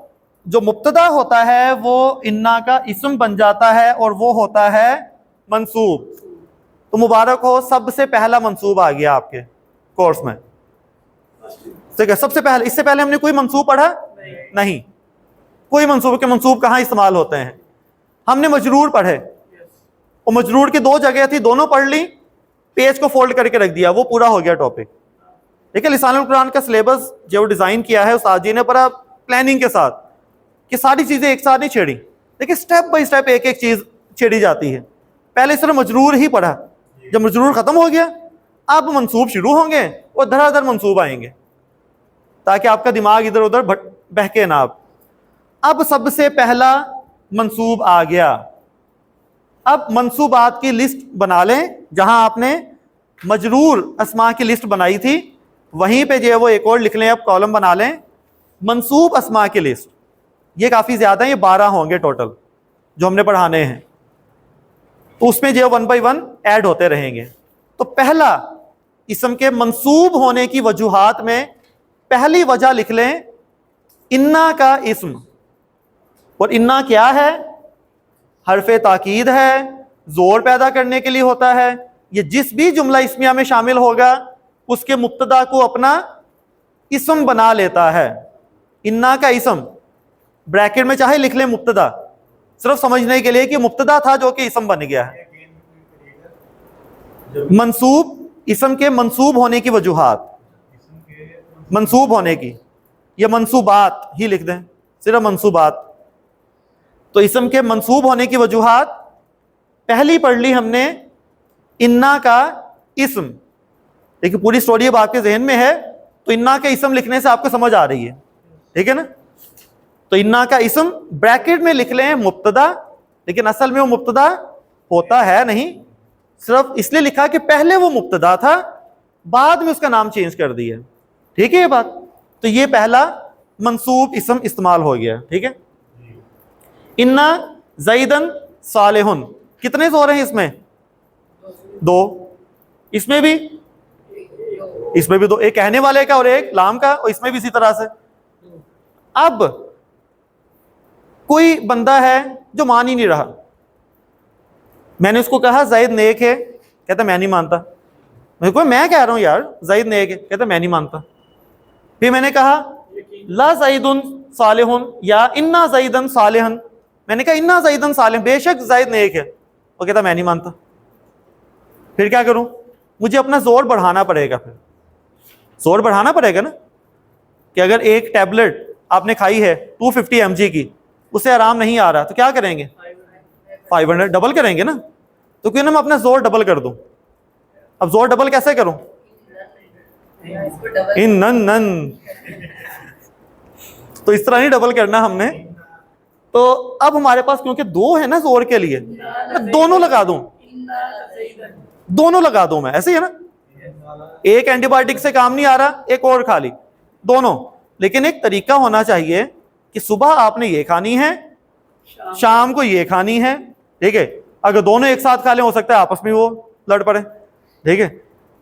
جو مبتدا ہوتا ہے وہ انا کا اسم بن جاتا ہے اور وہ ہوتا ہے منصوب. تو مبارک ہو، سب سے پہلا منصوب آ گیا آپ کے کورس میں. سب سے پہلے، اس سے پہلے ہم نے کوئی منصوب پڑھا نہیں. کوئی منصوب کے منصوب کہاں استعمال ہوتے ہیں؟ ہم نے مجرور پڑھے، اور مجرور کی 2 جگہ تھی، دونوں پڑھ لی، پیج کو فولڈ کر کے رکھ دیا، وہ پورا ہو گیا ٹاپک. دیکھیں لسان القرآن کا سلیبس جو ڈیزائن کیا ہے استاد جی نے بڑا پلاننگ کے ساتھ، کہ ساری چیزیں ایک ساتھ نہیں چھیڑی. دیکھیں سٹیپ بائی سٹیپ ایک ایک چیز چھیڑی جاتی ہے. پہلے صرف مجرور ہی پڑھا، جب مجرور ختم ہو گیا اب منصوب شروع ہوں گے اور دھڑا دھڑ منصوب آئیں گے تاکہ آپ کا دماغ ادھر ادھر بہکے نہ. اب سب سے پہلا منصوب آ گیا. اب منصوبات کی لسٹ بنا لیں. جہاں آپ نے مجرور اسماء کی لسٹ بنائی تھی وہیں پہ جو ہے وہ ایک اور لکھ لیں. اب کالم بنا لیں منصوب اسماء کی لسٹ. یہ کافی زیادہ ہیں، یہ 12 ہوں گے ٹوٹل جو ہم نے پڑھانے ہیں. تو اس میں جو 1 بائی 1 ایڈ ہوتے رہیں گے. تو پہلا اسم کے منصوب ہونے کی وجوہات میں پہلی وجہ لکھ لیں انا کا اسم. اور انا کیا ہے؟ حرف تاکید ہے، زور پیدا کرنے کے لیے ہوتا ہے. یہ جس بھی جملہ اسمیہ میں شامل ہوگا اس کے مبتدا کو اپنا اسم بنا لیتا ہے. انا کا اسم بریکٹ میں چاہے لکھ لیں مبتدا، صرف سمجھنے کے لیے کہ مبتدا تھا جو کہ اسم بن گیا ہے. منصوب، اسم کے منصوب ہونے کی وجوہات، منصوب ہونے کی، یا منصوبات ہی لکھ دیں، صرف منصوبات. تو اسم کے منصوب ہونے کی وجوہات پہلی پڑھ لی ہم نے انا کا اسم. لیکن پوری سٹوری اب آپ کے ذہن میں ہے تو انا کا اسم لکھنے سے آپ کو سمجھ آ رہی ہے، ٹھیک ہے نا. تو انا کا اسم بریکٹ میں لکھ لیں مبتدا، لیکن اصل میں وہ مبتدا ہوتا ہے نہیں، صرف اس لیے لکھا کہ پہلے وہ مبتدا تھا، بعد میں اس کا نام چینج کر دیا. ٹھیک ہے یہ بات؟ تو یہ پہلا منصوب اسم استعمال ہو گیا. ٹھیک ہے. انا زیدن صالحن، کتنے زور ہیں اس میں؟ 2. اس میں بھی 2، ایک کہنے والے کا اور ایک لام کا، اور اس میں بھی اسی طرح سے. اب کوئی بندہ ہے جو مان ہی نہیں رہا. میں نے اس کو کہا زید نیک ہے، کہتا میں نہیں مانتا. میں کہہ رہا ہوں یار زید نیک ہے، کہتا میں نہیں مانتا. پھر میں نے کہا لا زیدن صالحن یا انا زیدن صالحن، میں نے کہا انا زیدن صالح، بے شک زید نیک ہے، وہ کہتا میں نہیں مانتا. پھر کیا کروں؟ مجھے اپنا زور بڑھانا پڑے گا. پھر زور بڑھانا پڑے گا نا، کہ اگر ایک ٹیبلٹ آپ نے کھائی ہے 250 mg کی، اسے آرام نہیں آ رہا تو کیا کریں گے؟ 500 ڈبل کریں گے نا. تو کیوں نہ میں اپنا زور ڈبل کر دوں. اب زور ڈبل کیسے کروں؟ تو اس طرح نہیں ڈبل کرنا ہم نے. تو اب ہمارے پاس کیونکہ 2 ہے نا زور کے لیے، دونوں لگا دوں میں، ایسے ہی ہے نا. ایک اینٹی بایوٹک سے کام نہیں آ رہا، ایک اور کھا لی، دونوں. لیکن ایک طریقہ ہونا چاہیے کہ صبح آپ نے یہ کھانی ہے، شام کو یہ کھانی ہے. ٹھیک ہے. اگر دونوں ایک ساتھ کھا لیں ہو سکتا ہے آپس میں وہ لڑ پڑے. ٹھیک ہے,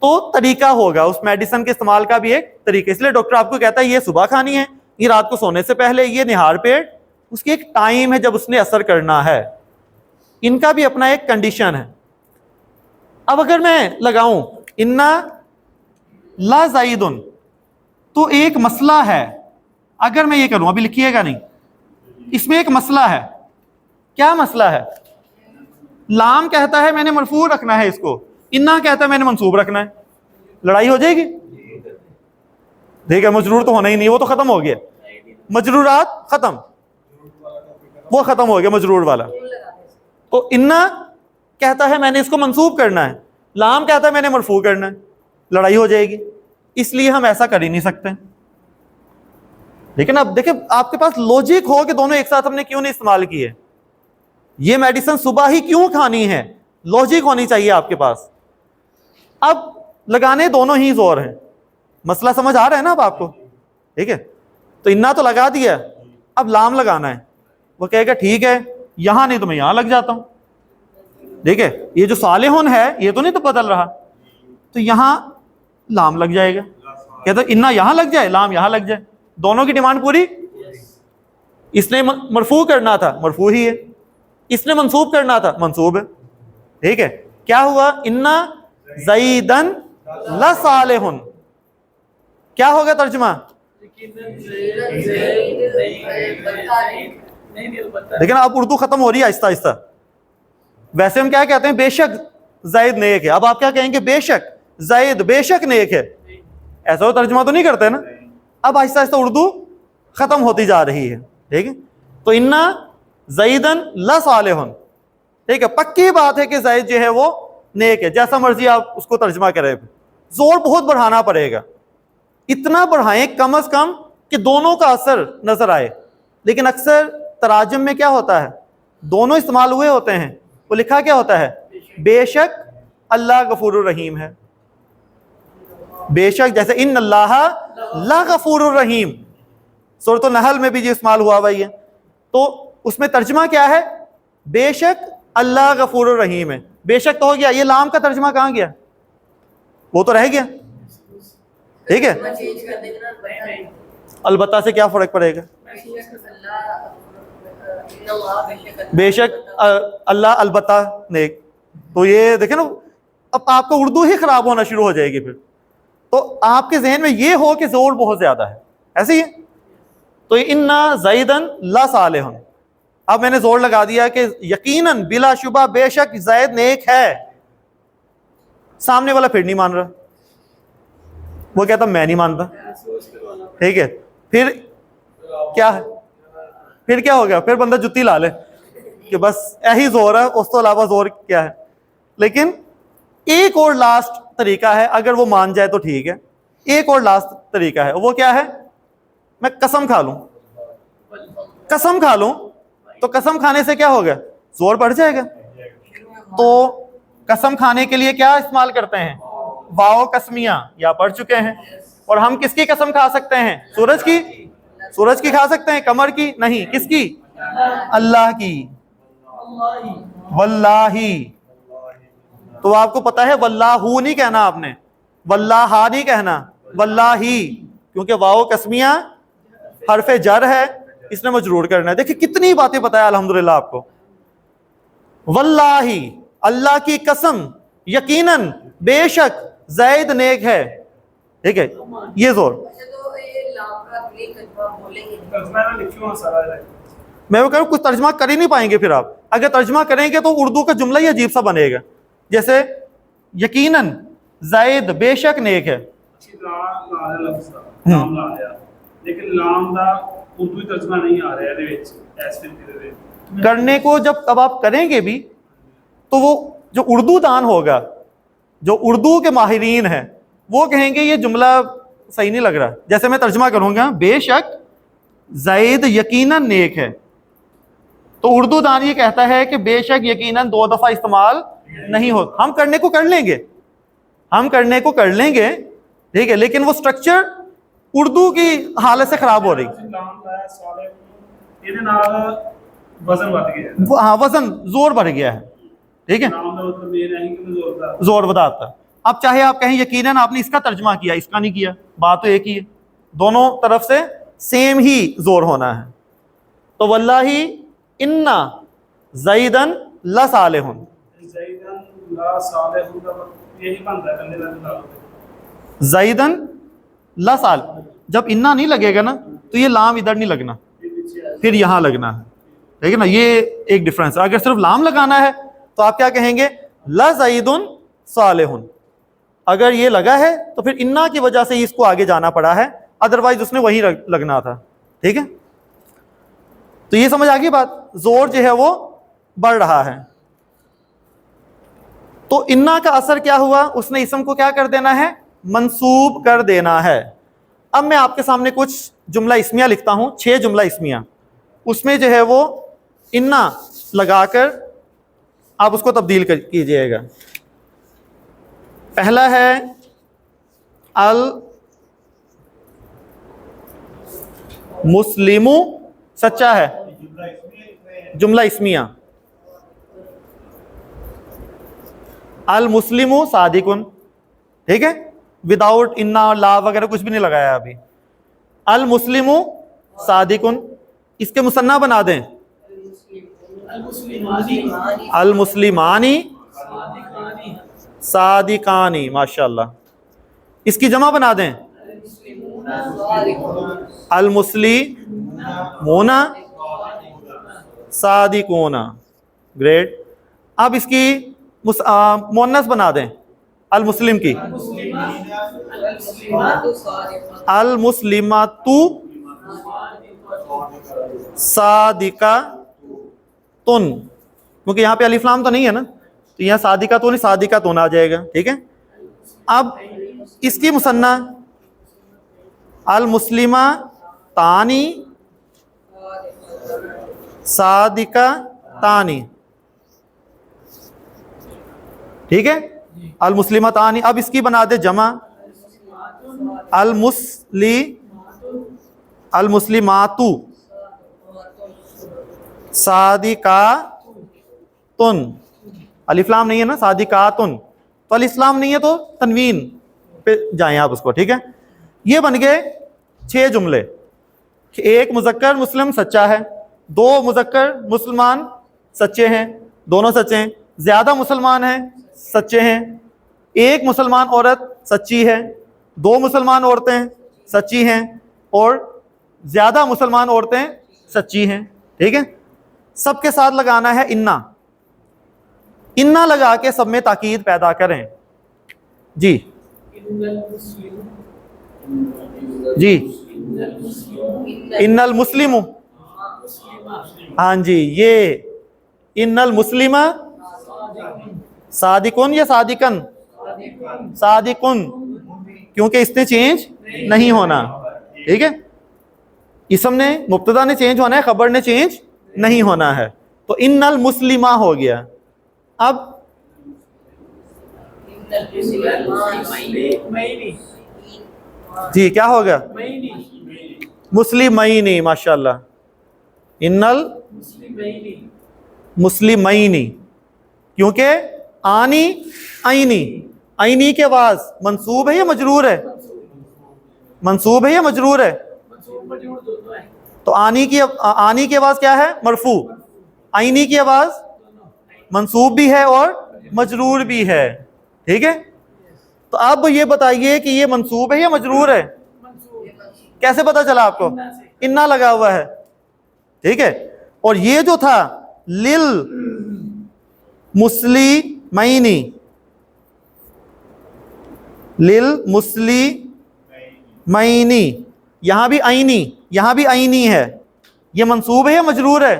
تو طریقہ ہوگا اس میڈیسن کے استعمال کا بھی ایک طریقہ. اس لیے ڈاکٹر آپ کو کہتا ہے یہ صبح کھانی ہے, یہ رات کو سونے سے پہلے, یہ نہار پیٹ, اس کی ایک ٹائم ہے جب اس نے اثر کرنا ہے. ان کا بھی اپنا ایک کنڈیشن ہے. اب اگر میں لگاؤں انا لا زائدن, تو ایک مسئلہ ہے. اگر میں یہ کروں, ابھی لکھیے گا نہیں, اس میں ایک مسئلہ ہے. کیا مسئلہ ہے؟ لام کہتا ہے میں نے مرفوع رکھنا ہے اس کو, انا کہتا ہے میں نے منصوب رکھنا ہے. لڑائی ہو جائے گی؟ ٹھیک ہے, مجرور تو ہونا ہی نہیں, وہ تو ختم ہو گیا. مجرورات ختم, وہ ختم ہو گیا مجرور والا. تو انا کہتا ہے میں نے اس کو منصوب کرنا ہے, لام کہتا ہے میں نے مرفوع کرنا ہے. لڑائی ہو جائے گی. اس لیے ہم ایسا کر ہی نہیں سکتے. لیکن اب دیکھیں آپ کے پاس لوجک ہو کہ دونوں ایک ساتھ ہم نے کیوں نہیں استعمال کیے, یہ میڈیسن صبح ہی کیوں کھانی ہے, لوجک ہونی چاہیے آپ کے پاس. اب لگانے دونوں ہی زور ہیں. مسئلہ سمجھ آ رہا ہے نا اب آپ کو؟ ٹھیک ہے, تو انا تو لگا دیا, اب لام لگانا ہے. وہ کہے گا ٹھیک ہے, یہاں نہیں تو میں یہاں لگ جاتا ہوں. ٹھیک ہے, یہ جو صالحون ہے یہ تو نہیں تو بدل رہا, تو یہاں لام لگ جائے گا. کہتا انا یہاں لگ جائے, لام یہاں لگ جائے, دونوں کی ڈیمانڈ پوری. اس نے مرفوع کرنا تھا, مرفوع ہی ہے. اس نے منصوب کرنا تھا, منصوب ہے. ٹھیک ہے, کیا ہوا؟ انا زیدن لصالح. کیا ہوگا ترجمہ؟ لیکن اب اردو ختم ہو رہی ہے آہستہ آہستہ. ویسے ہم کیا کہتے ہیں؟ بے شک زید نیک ہے. اب آپ کیا کہیں گے؟ بے شک زید بے شک نیک ہے. ایسا وہ ترجمہ تو نہیں کرتے نا. اب آہستہ آہستہ اردو ختم ہوتی جا رہی ہے. ٹھیک ہے, تو انا زیدن لصالح. ٹھیک ہے, پکی بات ہے کہ زید جو ہے وہ نیک ہے. جیسا مرضی آپ اس کو ترجمہ کریں, زور بہت بڑھانا پڑے گا. اتنا بڑھائیں کم از کم کہ دونوں کا اثر نظر آئے. لیکن اکثر تراجم میں کیا ہوتا ہے؟ دونوں استعمال ہوئے ہوتے ہیں, وہ لکھا کیا ہوتا ہے؟ بے شک اللہ غفور الرحیم ہے. بے شک, جیسے ان اللہ لا غفور الرحیم, سورۃ النحل میں بھی جو استعمال ہوا ہوا ہے. تو اس میں ترجمہ کیا ہے؟ بے شک اللہ غفور الرحیم ہے. بے شک تو ہو گیا, یہ لام کا ترجمہ کہاں گیا؟ وہ تو رہ گیا. ٹھیک ہے, البتہ سے کیا فرق پڑے گا؟ بے شک اللہ البتہ نیک. تو یہ دیکھیں نا, اب آپ کو اردو ہی خراب ہونا شروع ہو جائے گی پھر. تو آپ کے ذہن میں یہ ہو کہ زور بہت زیادہ ہے, ایسے ہی ہے. تو انا زیدن لصالح, اب میں نے زور لگا دیا کہ یقیناً بلا شبہ بے شک زید نیک ہے. سامنے والا پھر نہیں مان رہا, وہ کہتا میں نہیں مانتا. ٹھیک ہے, پھر کیا ہے؟ پھر کیا ہو گیا؟ پھر بندہ جتی لا لے کہ بس یہی زور ہے, اس تو علاوہ زور کیا ہے. لیکن ایک اور لاسٹ طریقہ ہے, اگر وہ مان جائے تو ٹھیک ہے. ایک اور لاسٹ طریقہ ہے, وہ کیا ہے؟ میں قسم کھا لوں, قسم کھا لوں, تو قسم کھانے سے کیا ہوگا؟ زور بڑھ جائے گا. تو قسم کھانے کے لیے کیا استعمال کرتے ہیں؟ واو قسمیہ, یا پڑھ چکے ہیں. اور ہم کس کی قسم کھا سکتے ہیں؟ سورج کی. سورج کی کھا سکتے ہیں, قمر کی نہیں. کس کی؟ اللہ کی. واللہ. تو آپ کو پتا ہے واللہ نہیں کہنا آپ نے, واللہ نہیں کہنا, واللہ, کیونکہ واو قسمیہ حرف جر ہے, اس نے مجرور کرنا ہے. دیکھیں کتنی باتیں بتایا الحمدللہ آپ کو. واللہ, اللہ کی قسم, یقیناً بے شک زید نیک ہے. ٹھیک ہے, یہ زور. میں وہ کہوں کچھ ترجمہ کر ہی نہیں پائیں گے پھر آپ. اگر ترجمہ کریں گے تو اردو کا جملہ ہی عجیب سا بنے گا. جیسے یقیناً زید بے شک نیک ہے. لیکن لام دا اردو ترجمہ نہیں آ رہا ہے ایسے کرنے کو. جب اب آپ کریں گے بھی تو وہ جو اردو دان ہوگا, جو اردو کے ماہرین ہیں, وہ کہیں گے یہ جملہ صحیح نہیں لگ رہا. جیسے میں ترجمہ کروں گا بے شک زید یقیناً نیک ہے, تو اردو دان یہ کہتا ہے کہ بے شک یقیناً دو دفعہ استعمال نہیں ہو. ہم کرنے کو کر لیں گے, ہم کرنے کو کر لیں گے, ٹھیک ہے, لیکن وہ سٹرکچر اردو کی حالت سے خراب ہو رہی. وزن بڑھ گیا ہے. ہاں, وزن زور بڑھ گیا ہے. ٹھیک ہے, لام دا مطلب یہ نہیں کہ زور دا. زور ودا آتا ہے. اب چاہے آپ کہیں یقیناً آپ نے اس کا ترجمہ کیا, اس کا نہیں کیا, بات تو ایک ہی ہے, دونوں طرف سے سیم ہی زور ہونا ہے. تو واللہ انا زیدن لصالح, زیدن لا صالح کا یہی بنتا ہے کندے کا. زیدن لصالح, جب انا نہیں لگے گا نا تو یہ لام ادھر نہیں لگنا, پھر یہاں لگنا ہے, ٹھیک ہے نا, یہ ایک ڈفرنس ہے. اگر صرف لام لگانا ہے تو آپ کیا کہیں گے, لزید صالح. اگر یہ لگا ہے تو پھر انا کی وجہ سے اس کو آگے جانا پڑا ہے, ادروائز اس نے وہی لگنا تھا. ٹھیک ہے, تو یہ سمجھ آگئی بات, زور جو ہے وہ بڑھ رہا ہے. تو انا کا اثر کیا ہوا, اس نے اسم کو کیا کر دینا ہے, منصوب کر دینا ہے. اب میں آپ کے سامنے کچھ جملہ اسمیہ لکھتا ہوں, 6 جملہ اسمیہ, اس میں جو ہے وہ انا لگا کر آپ اس کو تبدیل کیجئے گا. پہلا ہے المسلم, سچا ہے, جملہ اسمیہ. المسلم صادقن, ٹھیک ہے, وداؤٹ انا لا وغیرہ کچھ بھی نہیں لگایا ابھی. المسلم صادقن, اس کے مثنیٰ بنا دیں, المسلمانی صادقانی, ماشاءاللہ. اس کی جمع بنا دیں, المسلمون صادقون, گریٹ. اب اس کی مؤنث بنا دیں, المسلم کی, المسلمات صادقاتن, کیونکہ یہاں پہ الف لام تو نہیں ہے نا, تو یہاں صادقاتن صادقاتن آ جائے گا. ٹھیک ہے, اب اس کی مثنیٰ المسلماتانی صادقاتانی, ٹھیک ہے, المسلماتانی. اب اس کی بنا دے جمع, المسلمات صادقاتن, الف لام نہیں ہے نا, صادقاتن, تو الف لام نہیں ہے تو تنوین پہ جائیں آپ اس کو. ٹھیک ہے, یہ بن گئے 6 جملے. ایک مذکر مسلم سچا ہے, 2 مذکر مسلمان سچے ہیں, دونوں سچے ہیں. زیادہ مسلمان ہیں, سچے ہیں. ایک مسلمان عورت سچی ہے, 2 مسلمان عورتیں سچی ہیں, اور زیادہ مسلمان عورتیں سچی ہیں. ٹھیک ہے, سب کے ساتھ لگانا ہے انا. انا لگا کے سب میں تاکید پیدا کریں. جی جی, ان المسلم, ہاں جی, یہ ان المسلم صادقن یا صادقن, صادقن, کیونکہ اس نے چینج نہیں ہونا. ٹھیک ہے, اسم نے, مبتدا نے چینج ہونا ہے, خبر نے چینج نہیں ہونا ہے. تو ان المسلمہ ہو گیا. اب جی کیا ہوگا, مسلمینی, ماشاءاللہ. ان المسلمینی, کیونکہ آنی عینی, عینی کے آواز منصوب ہے یا مجرور ہے, منصوب ہے یا مجرور ہے, تو آنی کی آواز کیا ہے, مرفوع. عینی کی آواز منصوب بھی ہے اور مجرور بھی ہے. ٹھیک ہے, تو اب یہ بتائیے کہ یہ منصوب ہے یا مجرور ہے, کیسے پتا چلا آپ کو, انا لگا ہوا ہے. ٹھیک ہے, اور یہ جو تھا للمسلمینی, للمسلمینی, یہاں بھی عینی, یہاں بھی عینی ہے, یہ منصوب ہے یا مجرور ہے,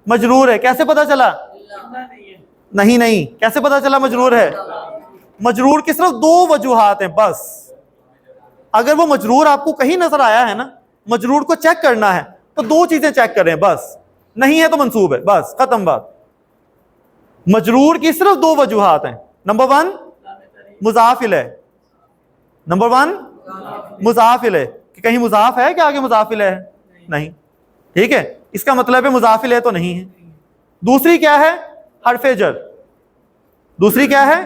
مجرور ہے. کیسے پتا چلا, نہیں, کیسے پتا چلا مجرور ہے. مجرور کی صرف 2 وجوہات ہیں بس. اگر وہ مجرور آپ کو کہیں نظر آیا ہے نا, مجرور کو چیک کرنا ہے تو 2 چیزیں چیک کریں بس, نہیں ہے تو منصوب ہے, بس ختم بات. مجرور کی صرف 2 وجوہات ہیں. نمبر 1 مضاف الیہ, نمبر 1 مضاف الیہ, کہ کہیں مضاف ہے کہ آگے مضاف الیہ ہے, نہیں. ٹھیک ہے, اس کا مطلب ہے مضاف الیہ تو نہیں ہے. دوسری کیا ہے, حرف جر. دوسری کیا ہے؟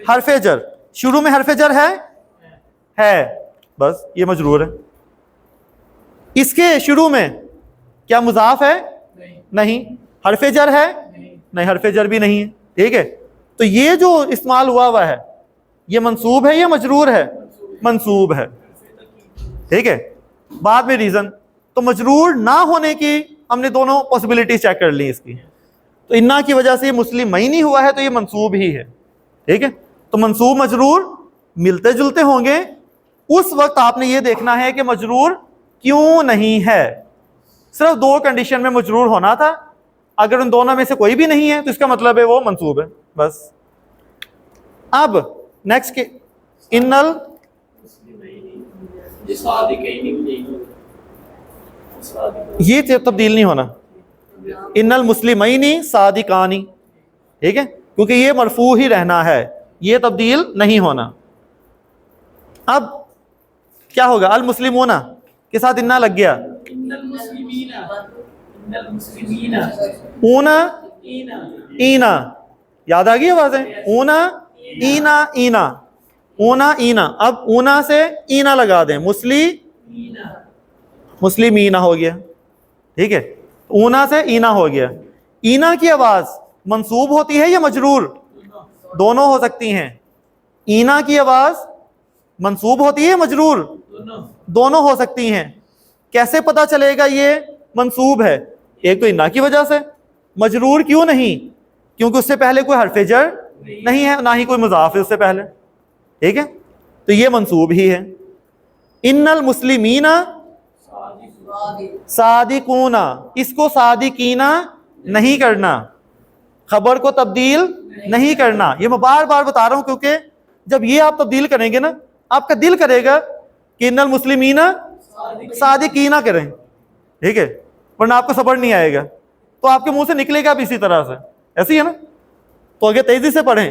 حرف جر. شروع میں حرف جر ہے بس یہ مجرور ہے. اس کے شروع میں کیا مضاف ہے؟ نہیں. حرف جر ہے؟ نہیں حرف جر بھی نہیں ہے. ٹھیک ہے, تو یہ جو استعمال ہوا ہے یہ منصوب ہے یا مجرور ہے؟ منصوب ہے. ٹھیک ہے, بعد میں ریزن تو مجرور نہ ہونے کی ہم نے دونوں پاسبلٹیز چیک کر لی اس کی. تو انا کی وجہ سے یہ مسلم نہیں ہوا ہے تو یہ منصوب ہی ہے. ٹھیک ہے, تو منصوب مجرور ملتے جلتے ہوں گے. اس وقت آپ نے یہ دیکھنا ہے کہ مجرور کیوں نہیں ہے. صرف دو کنڈیشن میں مجرور ہونا تھا, اگر ان دونوں میں سے کوئی بھی نہیں ہے تو اس کا مطلب ہے وہ منصوب ہے بس. اب نیکسٹ انل یہ تبدیل نہیں ہونا. ان المسلمین صادقانی. ٹھیک ہے, کیونکہ یہ مرفوع ہی رہنا ہے, یہ تبدیل نہیں ہونا. اب کیا ہوگا؟ المسلمون کے ساتھ انا لگ گیا, اونا اینا. یاد آ گئی آوازیں؟ اونا اینا اینا, اونا اینا. اب اونا سے اینا لگا دیں, مسلمینا ہو گیا. ٹھیک ہے, اونا سے اینا ہو گیا. اینا کی آواز منصوب ہوتی ہے یا مجرور؟ دونوں ہو سکتی ہیں. اینا کی آواز منصوب ہوتی ہے یا مجرور؟ دونوں ہو سکتی ہیں. کیسے پتا چلے گا یہ منصوب ہے؟ ایک تو انا کی وجہ سے. مجرور کیوں نہیں؟ کیونکہ اس سے پہلے کوئی حرف جر نہیں ہے, نہ ہی کوئی مضاف ہے اس سے پہلے. ٹھیک ہے, تو یہ منصوب ہی ہے. ان المسلمین صادقون, اس کو صادقینا نہیں کرنا, خبر کو تبدیل نہیں کرنا. یہ میں بار بار بتا رہا ہوں کیونکہ جب یہ آپ تبدیل کریں گے نا, آپ کا دل کرے گا کہ ان المسلمین صادقینا کریں. ٹھیک ہے, ورنہ آپ کو صبر نہیں آئے گا, تو آپ کے منہ سے نکلے گا بھی اسی طرح سے. ایسی ہے نا, تو آگے تیزی سے پڑھیں.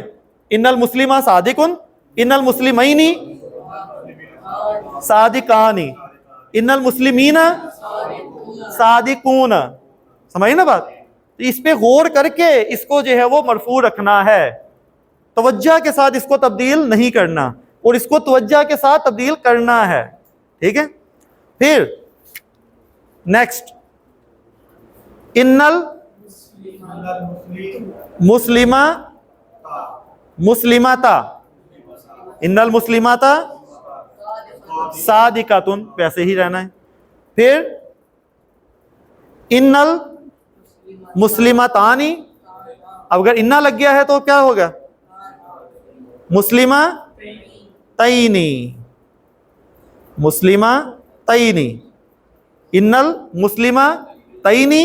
ان المسلم صادقن, ان المسلمین صادقانی, ان المسلمین صادقون. سمجھے نا بات؟ اس پہ غور کر کے اس کو جو ہے وہ مرفوع رکھنا ہے, توجہ کے ساتھ اس کو تبدیل نہیں کرنا, اور اس کو توجہ کے ساتھ تبدیل کرنا ہے. ٹھیک ہے, پھر نیکسٹ انل مسلمہ مسلمتا, ان المسلمتا صادقاتن, ویسے ہی رہنا ہے. پھر ان المسلمتانی, اب اگر انا لگ گیا ہے تو کیا ہوگا؟ مسلمہ تینی, مسلمہ تینی. ان المسلمہ تینی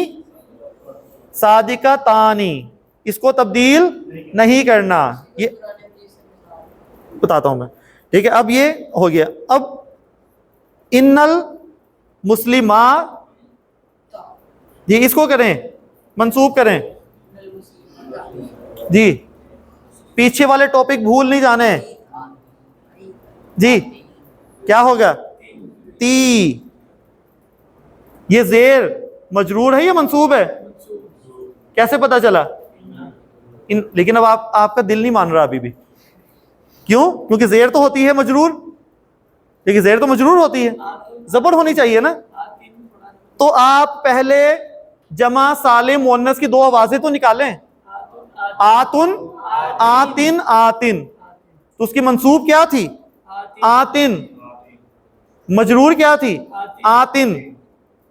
صادقتانی, اس کو تبدیل نہیں کرنا. یہ بتاتا ہوں میں. ٹھیک ہے, اب یہ ہو گیا. اب ان المسلمات, جی اس کو کریں منسوب کریں. جی پیچھے والے ٹاپک بھول نہیں جانے. جی کیا ہوگا؟ تی. یہ زیر مجرور ہے یا منصوب ہے؟ کیسے پتا چلا؟ لیکن اب آپ کا دل نہیں مان رہا ابھی بھی. کیوں؟ کیونکہ زیر تو ہوتی ہے مجرور, لیکن زیر تو مجرور ہوتی ہے, زبر ہونی چاہیے نا. تو آپ پہلے جمع سالم مؤنث کی دو آوازیں تو نکالیں. آتن, آتن, آتن. تو اس کی منصوب کیا تھی؟ آتن. مجرور کیا تھی؟ آتن.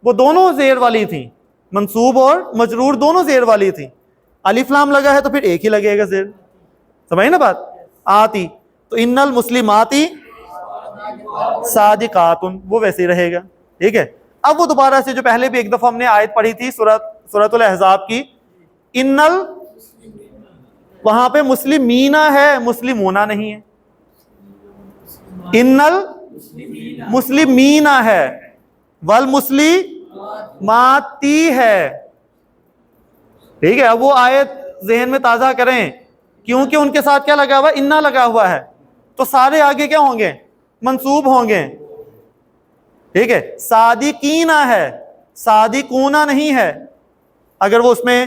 وہ دونوں زیر والی تھیں, منصوب اور مجرور دونوں زیر والی تھیں. الف لام لگا ہے تو پھر ایک ہی لگے گا زیر. سمجھے نا بات؟ آتی. تو ان المسلماتی صادقاتن, وہ ویسے ہی رہے گا. ٹھیک ہے, اب وہ دوبارہ سے جو پہلے بھی ایک دفعہ ہم نے آیت پڑھی تھی سورۃ الاحزاب کی, وہاں پہ مسلمینا ہے, مسلمونا نہیں ہے. ان المسلمینا ہے, والمسلماتی ہے. ٹھیک ہے, اب وہ آیت ذہن میں تازہ کریں, کیونکہ ان کے ساتھ کیا لگا ہوا؟ انا لگا ہوا ہے, تو سارے آگے کیا ہوں گے؟ منصوب ہوں گے. ٹھیک ہے, صادقینا ہے, صادقونا نہیں ہے. اگر وہ اس میں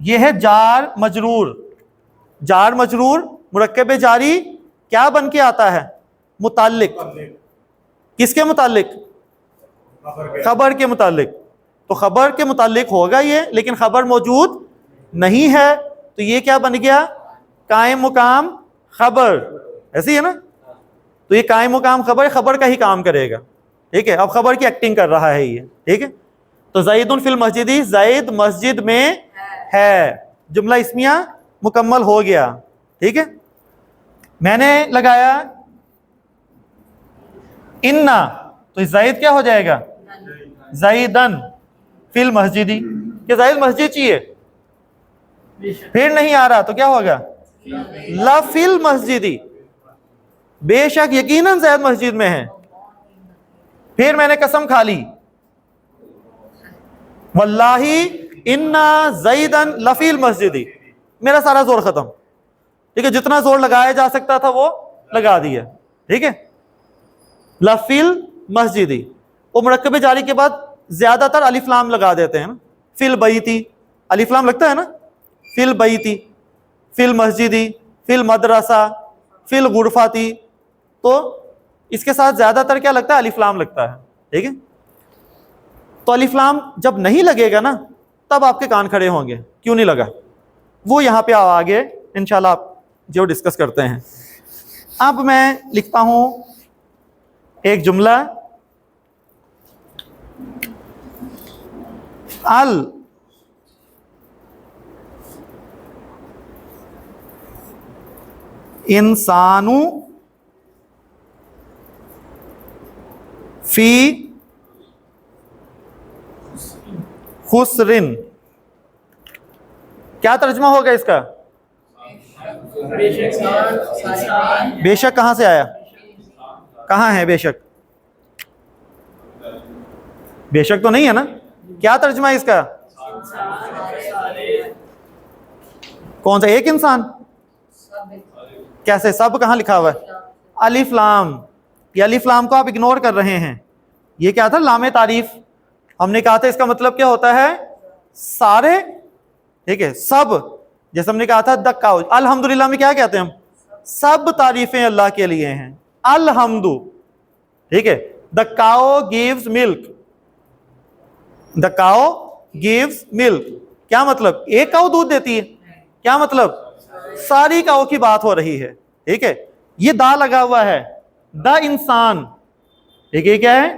یہ ہے جار مجرور. جار مجرور مرکب جاری کیا بن کے آتا ہے؟ متعلق. کس کے متعلق؟ خبر کے متعلق. تو خبر کے متعلق ہوگا یہ، لیکن خبر موجود نہیں ہے، تو یہ کیا بن گیا؟ قائم مقام خبر. ایسی ہے نا؟ تو یہ قائم مقام خبر، خبر کا ہی کام کرے گا. ٹھیک ہے، اب خبر کی ایکٹنگ کر رہا ہے یہ. ٹھیک ہے، تو زید فی المسجد، زید مسجد میں ہے، جملہ اسمیہ مکمل ہو گیا. ٹھیک ہے، میں نے لگایا انا، تو زید کیا ہو جائے گا؟ زیدن فی المسجد، کہ زید مسجد چاہیے، پھر نہیں آ رہا تو کیا ہوگا؟ لا فی المسجد، بے شک یقیناً زید مسجد میں ہے. پھر میں نے قسم کھا لی، واللہ انا زیدن لفی المسجد، میرا سارا زور ختم. ٹھیک ہے، جتنا زور لگایا جا سکتا تھا وہ لگا دیا. ٹھیک ہے، لفی المسجد. وہ مرکب جاری کے بعد زیادہ تر الف لام لگا دیتے ہیں نا. فی البیتی الف لام لگتا ہے نا، فی البیتی، فی المسجدی، فی المدرسہ، فی الغرفاتی. تو اس کے ساتھ زیادہ تر کیا لگتا ہے؟ الف لام لگتا ہے. ٹھیک ہے، تو الف لام جب نہیں لگے گا نا تب آپ کے کان کھڑے ہوں گے، کیوں نہیں لگا؟ وہ یہاں پہ آگے انشاءاللہ آپ جو ڈسکس کرتے ہیں. اب میں لکھتا ہوں ایک جملہ، انسان فی خسرن. کیا ترجمہ ہوگا اس کا؟ بے شک کہاں سے آیا؟ کہاں ہے بے شک؟ بے شک تو نہیں ہے نا. کیا ترجمہ ہے اس کا؟ کون سا؟ ایک انسان؟ کیسے؟ سب کہاں لکھا ہوا ہے؟ الف لام. یہ الف لام کو آپ اگنور کر رہے ہیں. یہ کیا تھا؟ لام تعریف. ہم نے کہا تھا اس کا مطلب کیا ہوتا ہے؟ سارے. ٹھیک ہے، سب. جیسے ہم نے کہا تھا دکاؤ، الحمدللہ میں کیا کہتے ہیں ہم؟ سب تعریفیں اللہ کے لیے ہیں، الحمد. ٹھیک ہے، the cow gives milk. the cow gives milk کیا مطلب؟ ایک کاؤ دودھ دیتی ہے؟ کیا مطلب؟ ساری کاؤ کی بات ہو رہی ہے. ٹھیک ہے، یہ دا لگا ہوا ہے، دا انسان. ٹھیک ہے، کیا ہے؟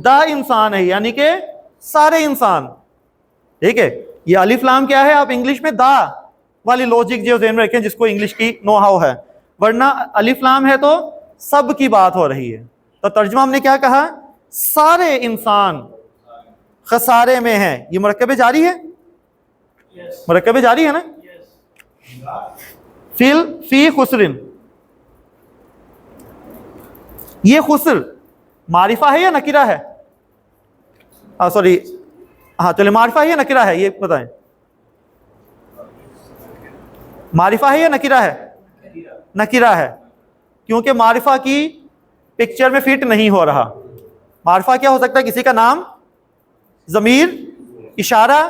دا انسان ہے، یعنی کہ سارے انسان. ٹھیک ہے، یہ الف لام کیا ہے؟ آپ انگلش میں دا والی لوجک جو ذہن میں رکھیں، جس کو انگلش کی نو ہاؤ ہے، ورنہ الف لام ہے تو سب کی بات ہو رہی ہے. تو ترجمہ ہم نے کیا کہا؟ سارے انسان خسارے میں ہیں. یہ مرکب جاری ہے، مرکب جاری ہے نا. فی خسرن، یہ خسر معرفہ ہے یا نکرہ ہے؟ سوری، ہاں چلے، معرفہ ہے یا نکرہ ہے؟ یہ بتائیں، معرفہ ہے یا نکرہ ہے؟ نکرہ ہے، کیونکہ معرفہ کی پکچر میں فٹ نہیں ہو رہا. معرفہ کیا ہو سکتا ہے؟ کسی کا نام، ضمیر، اشارہ،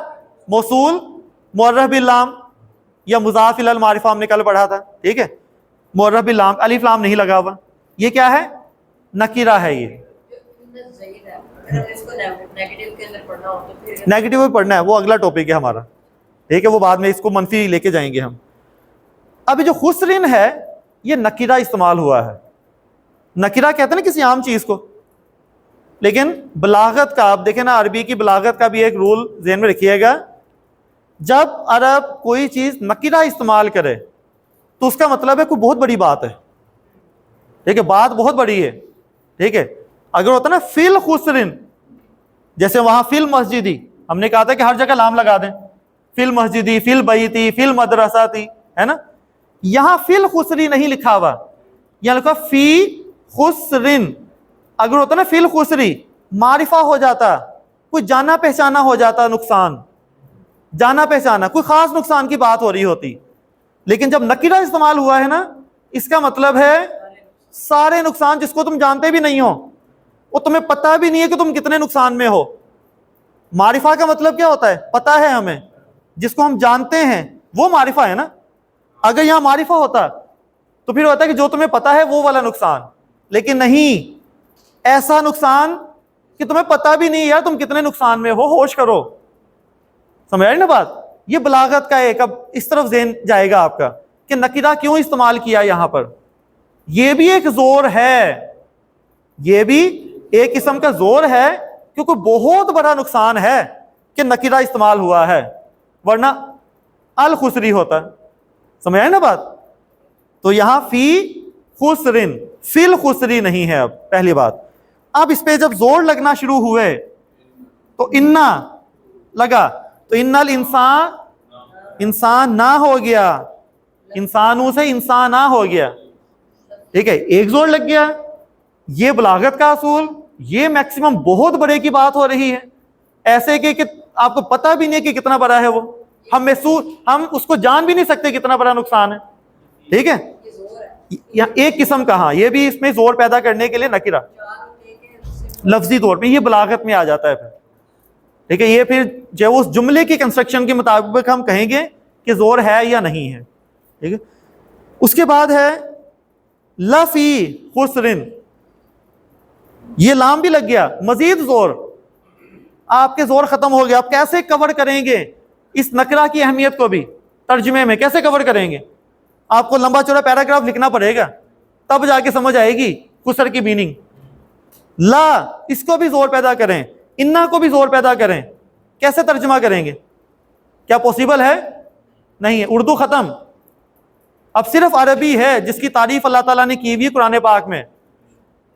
موصول، معرف باللام، یا مضاف الی المعرفہ ہم نے کل پڑھا تھا. ٹھیک ہے، معرف باللام، الف لام نہیں لگا ہوا. یہ کیا ہے؟ نکرہ ہے. یہ نیگیٹو میں پڑھنا ہے، وہ اگلا ٹاپک ہے ہمارا. ٹھیک ہے، وہ بعد میں اس کو منفی لے کے جائیں گے ہم. ابھی جو خسرن ہے یہ نکرہ استعمال ہوا ہے. نکرہ کہتے ہیں نا کسی عام چیز کو، لیکن بلاغت کا آپ دیکھیں نا، عربی کی بلاغت کا بھی ایک رول ذہن میں رکھیے گا. جب عرب کوئی چیز نکرہ استعمال کرے تو اس کا مطلب ہے کوئی بہت بڑی بات ہے. ٹھیک ہے، بات بہت بڑی ہے. ٹھیک ہے، اگر ہوتا نا فی الخسرن، جیسے وہاں فی المسجدی، ہم نے کہا تھا کہ ہر جگہ لام لگا دیں، فی المسجدی، فی البیتی، فی المدرساتی، ہے نا. یہاں فی الخسری نہیں لکھا ہوا، یہاں لکھا فی خسرن. اگر ہوتا نا فی الخسری، معرفہ ہو جاتا، کوئی جانا پہچانا ہو جاتا نقصان، جانا پہچانا کوئی خاص نقصان کی بات ہو رہی ہوتی. لیکن جب نکرہ استعمال ہوا ہے نا، اس کا مطلب ہے سارے نقصان جس کو تم جانتے بھی نہیں ہو، وہ تمہیں پتہ بھی نہیں ہے کہ تم کتنے نقصان میں ہو. معرفہ کا مطلب کیا ہوتا ہے؟ پتہ ہے ہمیں. جس کو ہم جانتے ہیں وہ معرفہ ہے نا. اگر یہاں معرفہ ہوتا تو پھر ہوتا ہے کہ جو تمہیں پتا ہے وہ والا نقصان, لیکن نہیں, ایسا نقصان کہ تمہیں پتا بھی نہیں یار تم کتنے نقصان میں ہو, ہوش کرو. سمجھ آئی نا بات؟ یہ بلاغت کا ایک, اب اس طرف ذہن جائے گا آپ کا کہ نکرہ کیوں استعمال کیا یہاں پر. یہ بھی ایک زور ہے, یہ بھی ایک قسم کا زور ہے, کیونکہ بہت بڑا نقصان ہے کہ نکرہ استعمال ہوا ہے, ورنہ الخسری ہوتا. سمجھ آئی نا بات؟ تو یہاں فی خسرن, فی الخسری نہیں ہے. اب پہلی بات, اب اس پہ جب زور لگنا شروع ہوئے تو انا لگا, تو ان الانسان, انسان نہ ہو گیا, انسانوں سے انسان نہ ہو گیا. ٹھیک ہے, ایک زور لگ گیا. یہ بلاغت کا اصول, یہ میکسیمم بہت بڑے کی بات ہو رہی ہے, ایسے کہ آپ کو پتہ بھی نہیں کہ کتنا بڑا ہے وہ, ہم اس کو جان بھی نہیں سکتے کتنا بڑا نقصان ہے. ٹھیک ہے, ایک قسم کا, ہاں یہ بھی اس میں زور پیدا کرنے کے لیے نکرہ لفظی طور پہ یہ بلاغت میں آ جاتا ہے. پھر ٹھیک ہے, یہ پھر جو اس جملے کی کنسٹرکشن کے مطابق ہم کہیں گے کہ زور ہے یا نہیں ہے. ٹھیک ہے, اس کے بعد ہے لفی خسرن, یہ لام بھی لگ گیا, مزید زور, آپ کے زور ختم ہو گیا. آپ کیسے کور کریں گے اس نکرہ کی اہمیت کو بھی ترجمے میں, کیسے کور کریں گے؟ آپ کو لمبا چوڑا پیراگراف لکھنا پڑے گا, تب جا کے سمجھ آئے گی خسر کی میننگ. لا, اس کو بھی زور پیدا کریں, انا کو بھی زور پیدا کریں, کیسے ترجمہ کریں گے؟ کیا پوسیبل ہے؟ نہیں ہے. اردو ختم, اب صرف عربی ہے جس کی تعریف اللہ تعالیٰ نے کی ہوئی قرآن پاک میں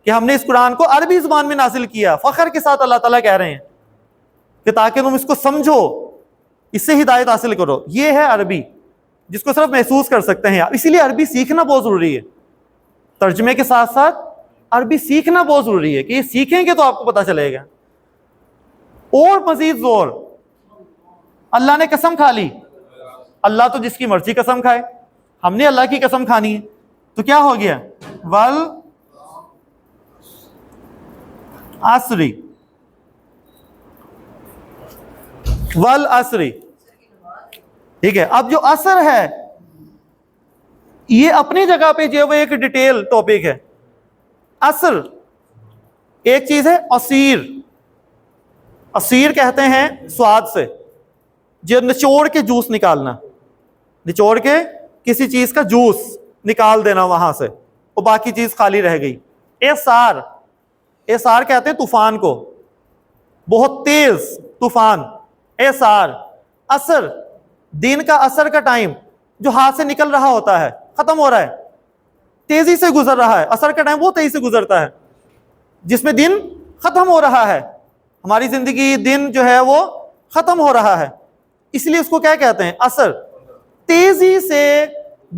کہ ہم نے اس قرآن کو عربی زبان میں نازل کیا. فخر کے ساتھ اللہ تعالیٰ کہہ رہے ہیں کہ تاکہ تم اس کو سمجھو, اس سے ہدایت حاصل کرو. یہ ہے عربی جس کو صرف محسوس کر سکتے ہیں. اسی لیے عربی سیکھنا بہت ضروری ہے, ترجمے کے ساتھ ساتھ عربی سیکھنا بہت ضروری ہے کہ یہ سیکھیں گے تو آپ کو پتہ چلے گا. اور مزید زور, اللہ نے قسم کھا لی. اللہ تو جس کی مرضی قسم کھائے, ہم نے اللہ کی قسم کھانی ہے تو کیا ہو گیا؟ ول عصری, ول عصری. ٹھیک ہے, اب جو عصر ہے یہ اپنی جگہ پہ جو ایک ڈیٹیل ٹاپک ہے. عصر ایک چیز ہے عصیر, عصیر کہتے ہیں سواد سے, جو نچوڑ کے جوس نکالنا, نچوڑ کے کسی چیز کا جوس نکال دینا وہاں سے, اور باقی چیز خالی رہ گئی. اعصار, اعصار کہتے ہیں طوفان کو, بہت تیز طوفان, اعصار. عصر, دن کا عصر کا ٹائم جو ہاتھ سے نکل رہا ہوتا ہے, ختم ہو رہا ہے, تیزی سے گزر رہا ہے. عصر کا ٹائم وہ تیزی سے گزرتا ہے جس میں دن ختم ہو رہا ہے. ہماری زندگی دن جو ہے وہ ختم ہو رہا ہے, اس لیے اس کو کیا کہتے ہیں؟ عصر. تیزی سے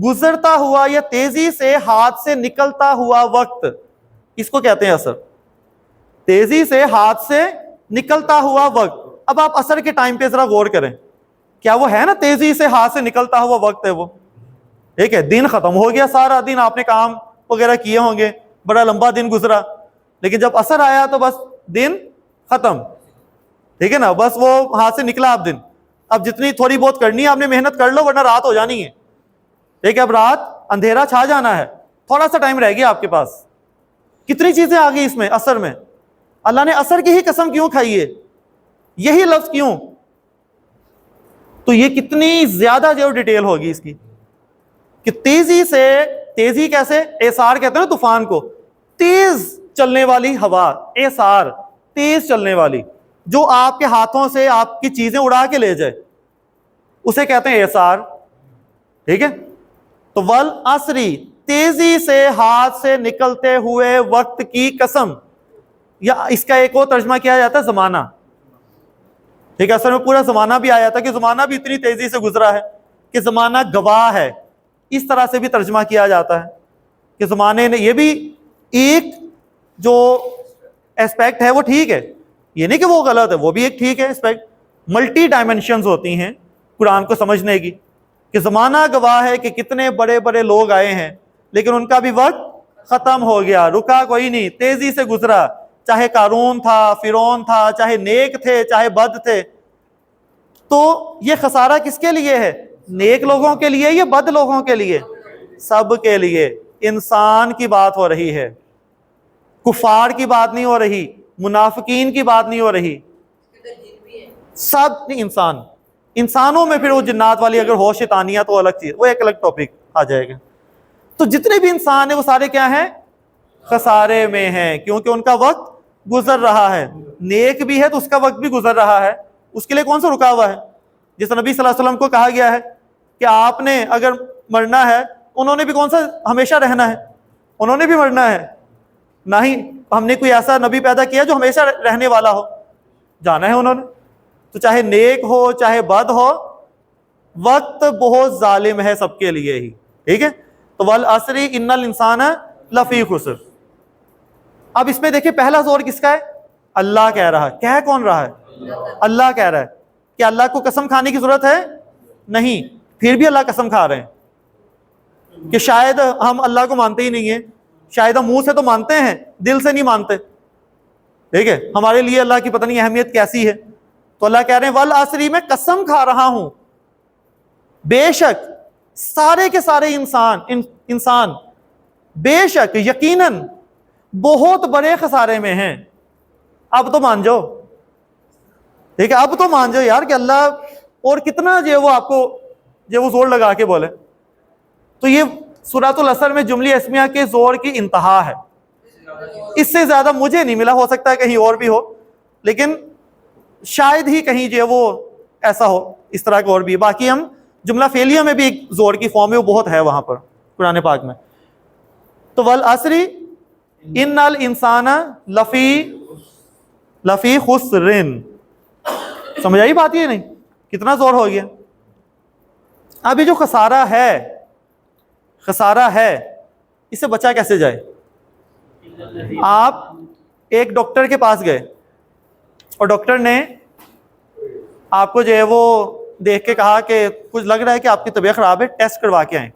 گزرتا ہوا یا تیزی سے ہاتھ سے نکلتا ہوا وقت, اس کو کہتے ہیں عصر. تیزی سے ہاتھ سے نکلتا ہوا وقت. اب آپ عصر کے ٹائم پہ ذرا غور کریں, کیا وہ ہے نا تیزی سے ہاتھ سے نکلتا ہوا وقت ہے وہ؟ ٹھیک ہے, دن ختم ہو گیا, سارا دن آپ نے کام وغیرہ کیے ہوں گے, بڑا لمبا دن گزرا, لیکن جب عصر آیا تو بس دن ختم. ٹھیک ہے نا, بس وہ ہاتھ سے نکلا اب دن. اب جتنی تھوڑی بہت کرنی ہے آپ نے محنت کر لو, ورنہ رات ہو جانی ہے. ٹھیک ہے, اب رات اندھیرا چھا جانا ہے, تھوڑا سا ٹائم رہ گیا آپ کے پاس. کتنی چیزیں آ گئی اس میں عصر میں. اللہ نے عصر کی ہی قسم کیوں کھائی ہے, یہی لفظ کیوں؟ تو یہ کتنی زیادہ جو ڈیٹیل ہوگی اس کی کہ تیزی سے, تیزی کیسے؟ اعصار کہتے ہیں نا طوفان کو, تیز چلنے والی ہوا. اعصار تیز چلنے والی, جو آپ کے ہاتھوں سے آپ کی چیزیں اڑا کے لے جائے, اسے کہتے ہیں اعصار. ٹھیک ہے, تو ول عصری, تیزی سے ہاتھ سے نکلتے ہوئے وقت کی قسم, یا اس کا ایک اور ترجمہ کیا جاتا ہے زمانہ. ٹھیک ہے, اصل میں پورا زمانہ بھی آیا تھا کہ زمانہ بھی اتنی تیزی سے گزرا ہے کہ زمانہ گواہ ہے. اس طرح سے بھی ترجمہ کیا جاتا ہے کہ زمانے نے, یہ بھی ایک جو اسپیکٹ ہے وہ ٹھیک ہے, یہ نہیں کہ وہ غلط ہے, وہ بھی ایک ٹھیک ہے اسپیکٹ. ملٹی ڈائمینشنز ہوتی ہیں قرآن کو سمجھنے کی, کہ زمانہ گواہ ہے کہ کتنے بڑے بڑے لوگ آئے ہیں لیکن ان کا بھی وقت ختم ہو گیا, رکا کوئی نہیں, تیزی سے گزرا. چاہے قارون تھا, فرعون تھا, چاہے نیک تھے چاہے بد تھے, تو یہ خسارہ کس کے لیے ہے؟ نیک لوگوں کے لیے یا بد لوگوں کے لیے؟ سب کے لیے۔ انسان کی بات ہو رہی ہے، کفار کی بات نہیں ہو رہی، منافقین کی بات نہیں ہو رہی، سب انسان۔ انسانوں میں پھر وہ جنات والی اگر ہو شیطانیہ تو الگ چیز، وہ ایک الگ ٹاپک آ جائے گا۔ تو جتنے بھی انسان ہیں وہ سارے کیا ہیں؟ خسارے میں ہیں، کیونکہ ان کا وقت گزر رہا ہے۔ نیک بھی ہے تو اس کا وقت بھی گزر رہا ہے، اس کے لیے کون سا رکا ہوا ہے؟ جس نبی صلی اللہ علیہ وسلم کو کہا گیا ہے کہ آپ نے اگر مرنا ہے، انہوں نے بھی کون سا ہمیشہ رہنا ہے؟ انہوں نے بھی مرنا ہے؟ نہیں، ہم نے کوئی ایسا نبی پیدا کیا جو ہمیشہ رہنے والا ہو، جانا ہے انہوں نے۔ تو چاہے نیک ہو چاہے بد ہو، وقت بہت ظالم ہے سب کے لیے ہی، ٹھیک ہے؟ تو والعصر ان الانسان لفی خسر۔ اب اس میں دیکھیں پہلا زور کس کا ہے؟ اللہ کہہ رہا ہے۔ کہہ کون رہا ہے؟ اللہ کہہ رہا ہے۔ کہ اللہ کو قسم کھانے کی ضرورت ہے؟ نہیں، پھر بھی اللہ قسم کھا رہے ہیں کہ شاید ہم اللہ کو مانتے ہی نہیں ہیں، شاید ہم منہ سے تو مانتے ہیں، دل سے نہیں مانتے، ٹھیک ہے؟ ہمارے لیے اللہ کی پتہ نہیں اہمیت کیسی ہے۔ تو اللہ کہہ رہے ہیں والعصر، میں قسم کھا رہا ہوں، بے شک سارے کے سارے انسان بے شک یقیناً بہت بڑے خسارے میں ہیں۔ اب تو مان جاؤ، ٹھیک ہے؟ اب تو مان جاؤ یار کہ اللہ اور کتنا جو ہے وہ آپ کو جو وہ زور لگا کے بولے۔ تو یہ سورۃ العصر میں جملہ اسمیہ کے زور کی انتہا ہے، اس سے زیادہ مجھے نہیں ملا، ہو سکتا ہے کہیں اور بھی ہو، لیکن شاید ہی کہیں جو ہے وہ ایسا ہو، اس طرح کا اور بھی۔ باقی ہم جملہ فعلیہ میں بھی ایک زور کی فارم ہے، وہ بہت ہے وہاں پر قرآن پاک میں۔ تو والعصر ان الانسان لفی خسر، سمجھ آئی بات؟ یہ نہیں کتنا زور ہو گیا؟ اب یہ جو خسارہ ہے اس سے بچا کیسے جائے؟ آپ ایک ڈاکٹر کے پاس گئے اور ڈاکٹر نے آپ کو جو ہے وہ دیکھ کے کہا کہ کچھ لگ رہا ہے کہ آپ کی طبیعت خراب ہے، ٹیسٹ کروا کے آئیں۔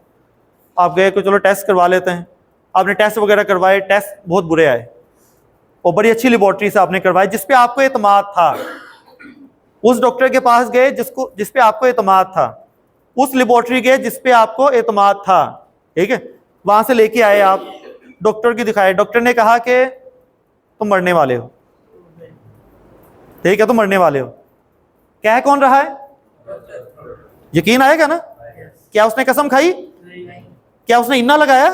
آپ گئے کہ چلو ٹیسٹ کروا لیتے ہیں، آپ نے ٹیسٹ وغیرہ کروائے، ٹیسٹ بہت برے آئے، اور بڑی اچھی لیبارٹری سے آپ نے کروائے جس پہ آپ کو اعتماد تھا۔ اس ڈاکٹر کے پاس گئے جس پہ آپ کو اعتماد تھا، اس لیبارٹری گئے جس پہ آپ کو اعتماد تھا، ٹھیک ہے؟ وہاں سے لے کے آئے، آپ ڈاکٹر کی دکھائے، ڈاکٹر نے کہا کہ تم مرنے والے ہو، ٹھیک ہے؟ تم مرنے والے ہو۔ کہہ کون رہا ہے؟ یقین آئے گا نا؟ کیا اس نے قسم کھائی؟ کیا اس نے انا لگایا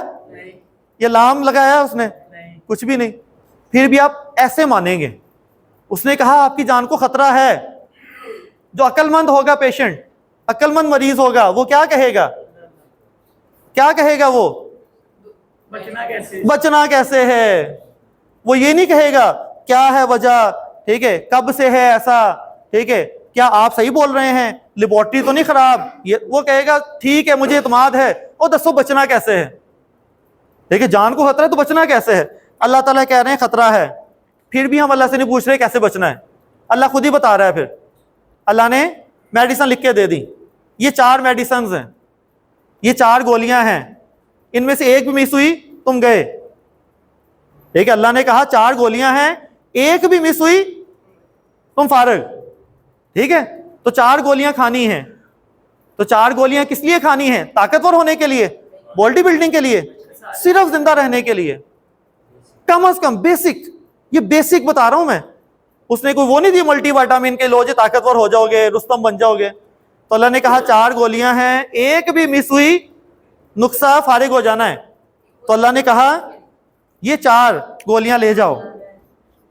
یا لام لگایا؟ اس نے کچھ بھی نہیں۔ پھر بھی آپ ایسے مانیں گے؟ اس نے کہا آپ کی جان کو خطرہ ہے۔ جو عقل مند ہوگا پیشنٹ، عقل مند مریض ہوگا، وہ کیا کہے گا؟ کیا کہے گا وہ؟ بچنا کیسے ہے؟ وہ یہ نہیں کہے گا کیا ہے وجہ، ٹھیک ہے، کب سے ہے ایسا، ٹھیک ہے، کیا آپ صحیح بول رہے ہیں، لیبارٹری تو نہیں خراب، وہ کہے گا ٹھیک ہے مجھے اعتماد ہے، اور دسو بچنا کیسے ہے؟ ٹھیک ہے، جان کو خطرہ ہے تو بچنا کیسے ہے؟ اللہ تعالیٰ کہہ رہے ہیں خطرہ ہے، پھر بھی ہم اللہ سے نہیں پوچھ رہے کیسے بچنا ہے، اللہ خود ہی بتا رہا ہے۔ پھر اللہ نے میڈیسن لکھ کے دے دی، یہ 4 میڈیسنز ہیں، یہ 4 گولیاں ہیں، ان میں سے ایک بھی مس ہوئی تم گئے، ٹھیک ہے؟ اللہ نے کہا 4 گولیاں ہیں، ایک بھی مس ہوئی تم فارغ، ٹھیک ہے؟ تو 4 گولیاں کھانی ہیں۔ تو 4 گولیاں کس لیے کھانی ہیں؟ طاقتور ہونے کے لیے، باڈی بلڈنگ کے لیے، صرف زندہ رہنے کے لیے، کم از کم بیسک، یہ بیسک بتا رہا ہوں میں۔ اس نے کوئی وہ نہیں دی ملٹی وائٹامن کے لو جی طاقتور ہو جاؤ گے، رستم بن جاؤ گے۔ تو اللہ نے کہا 4 گولیاں ہیں، ایک بھی مس ہوئی نقصہ فارغ ہو جانا ہے۔ تو اللہ نے کہا یہ 4 گولیاں لے جاؤ۔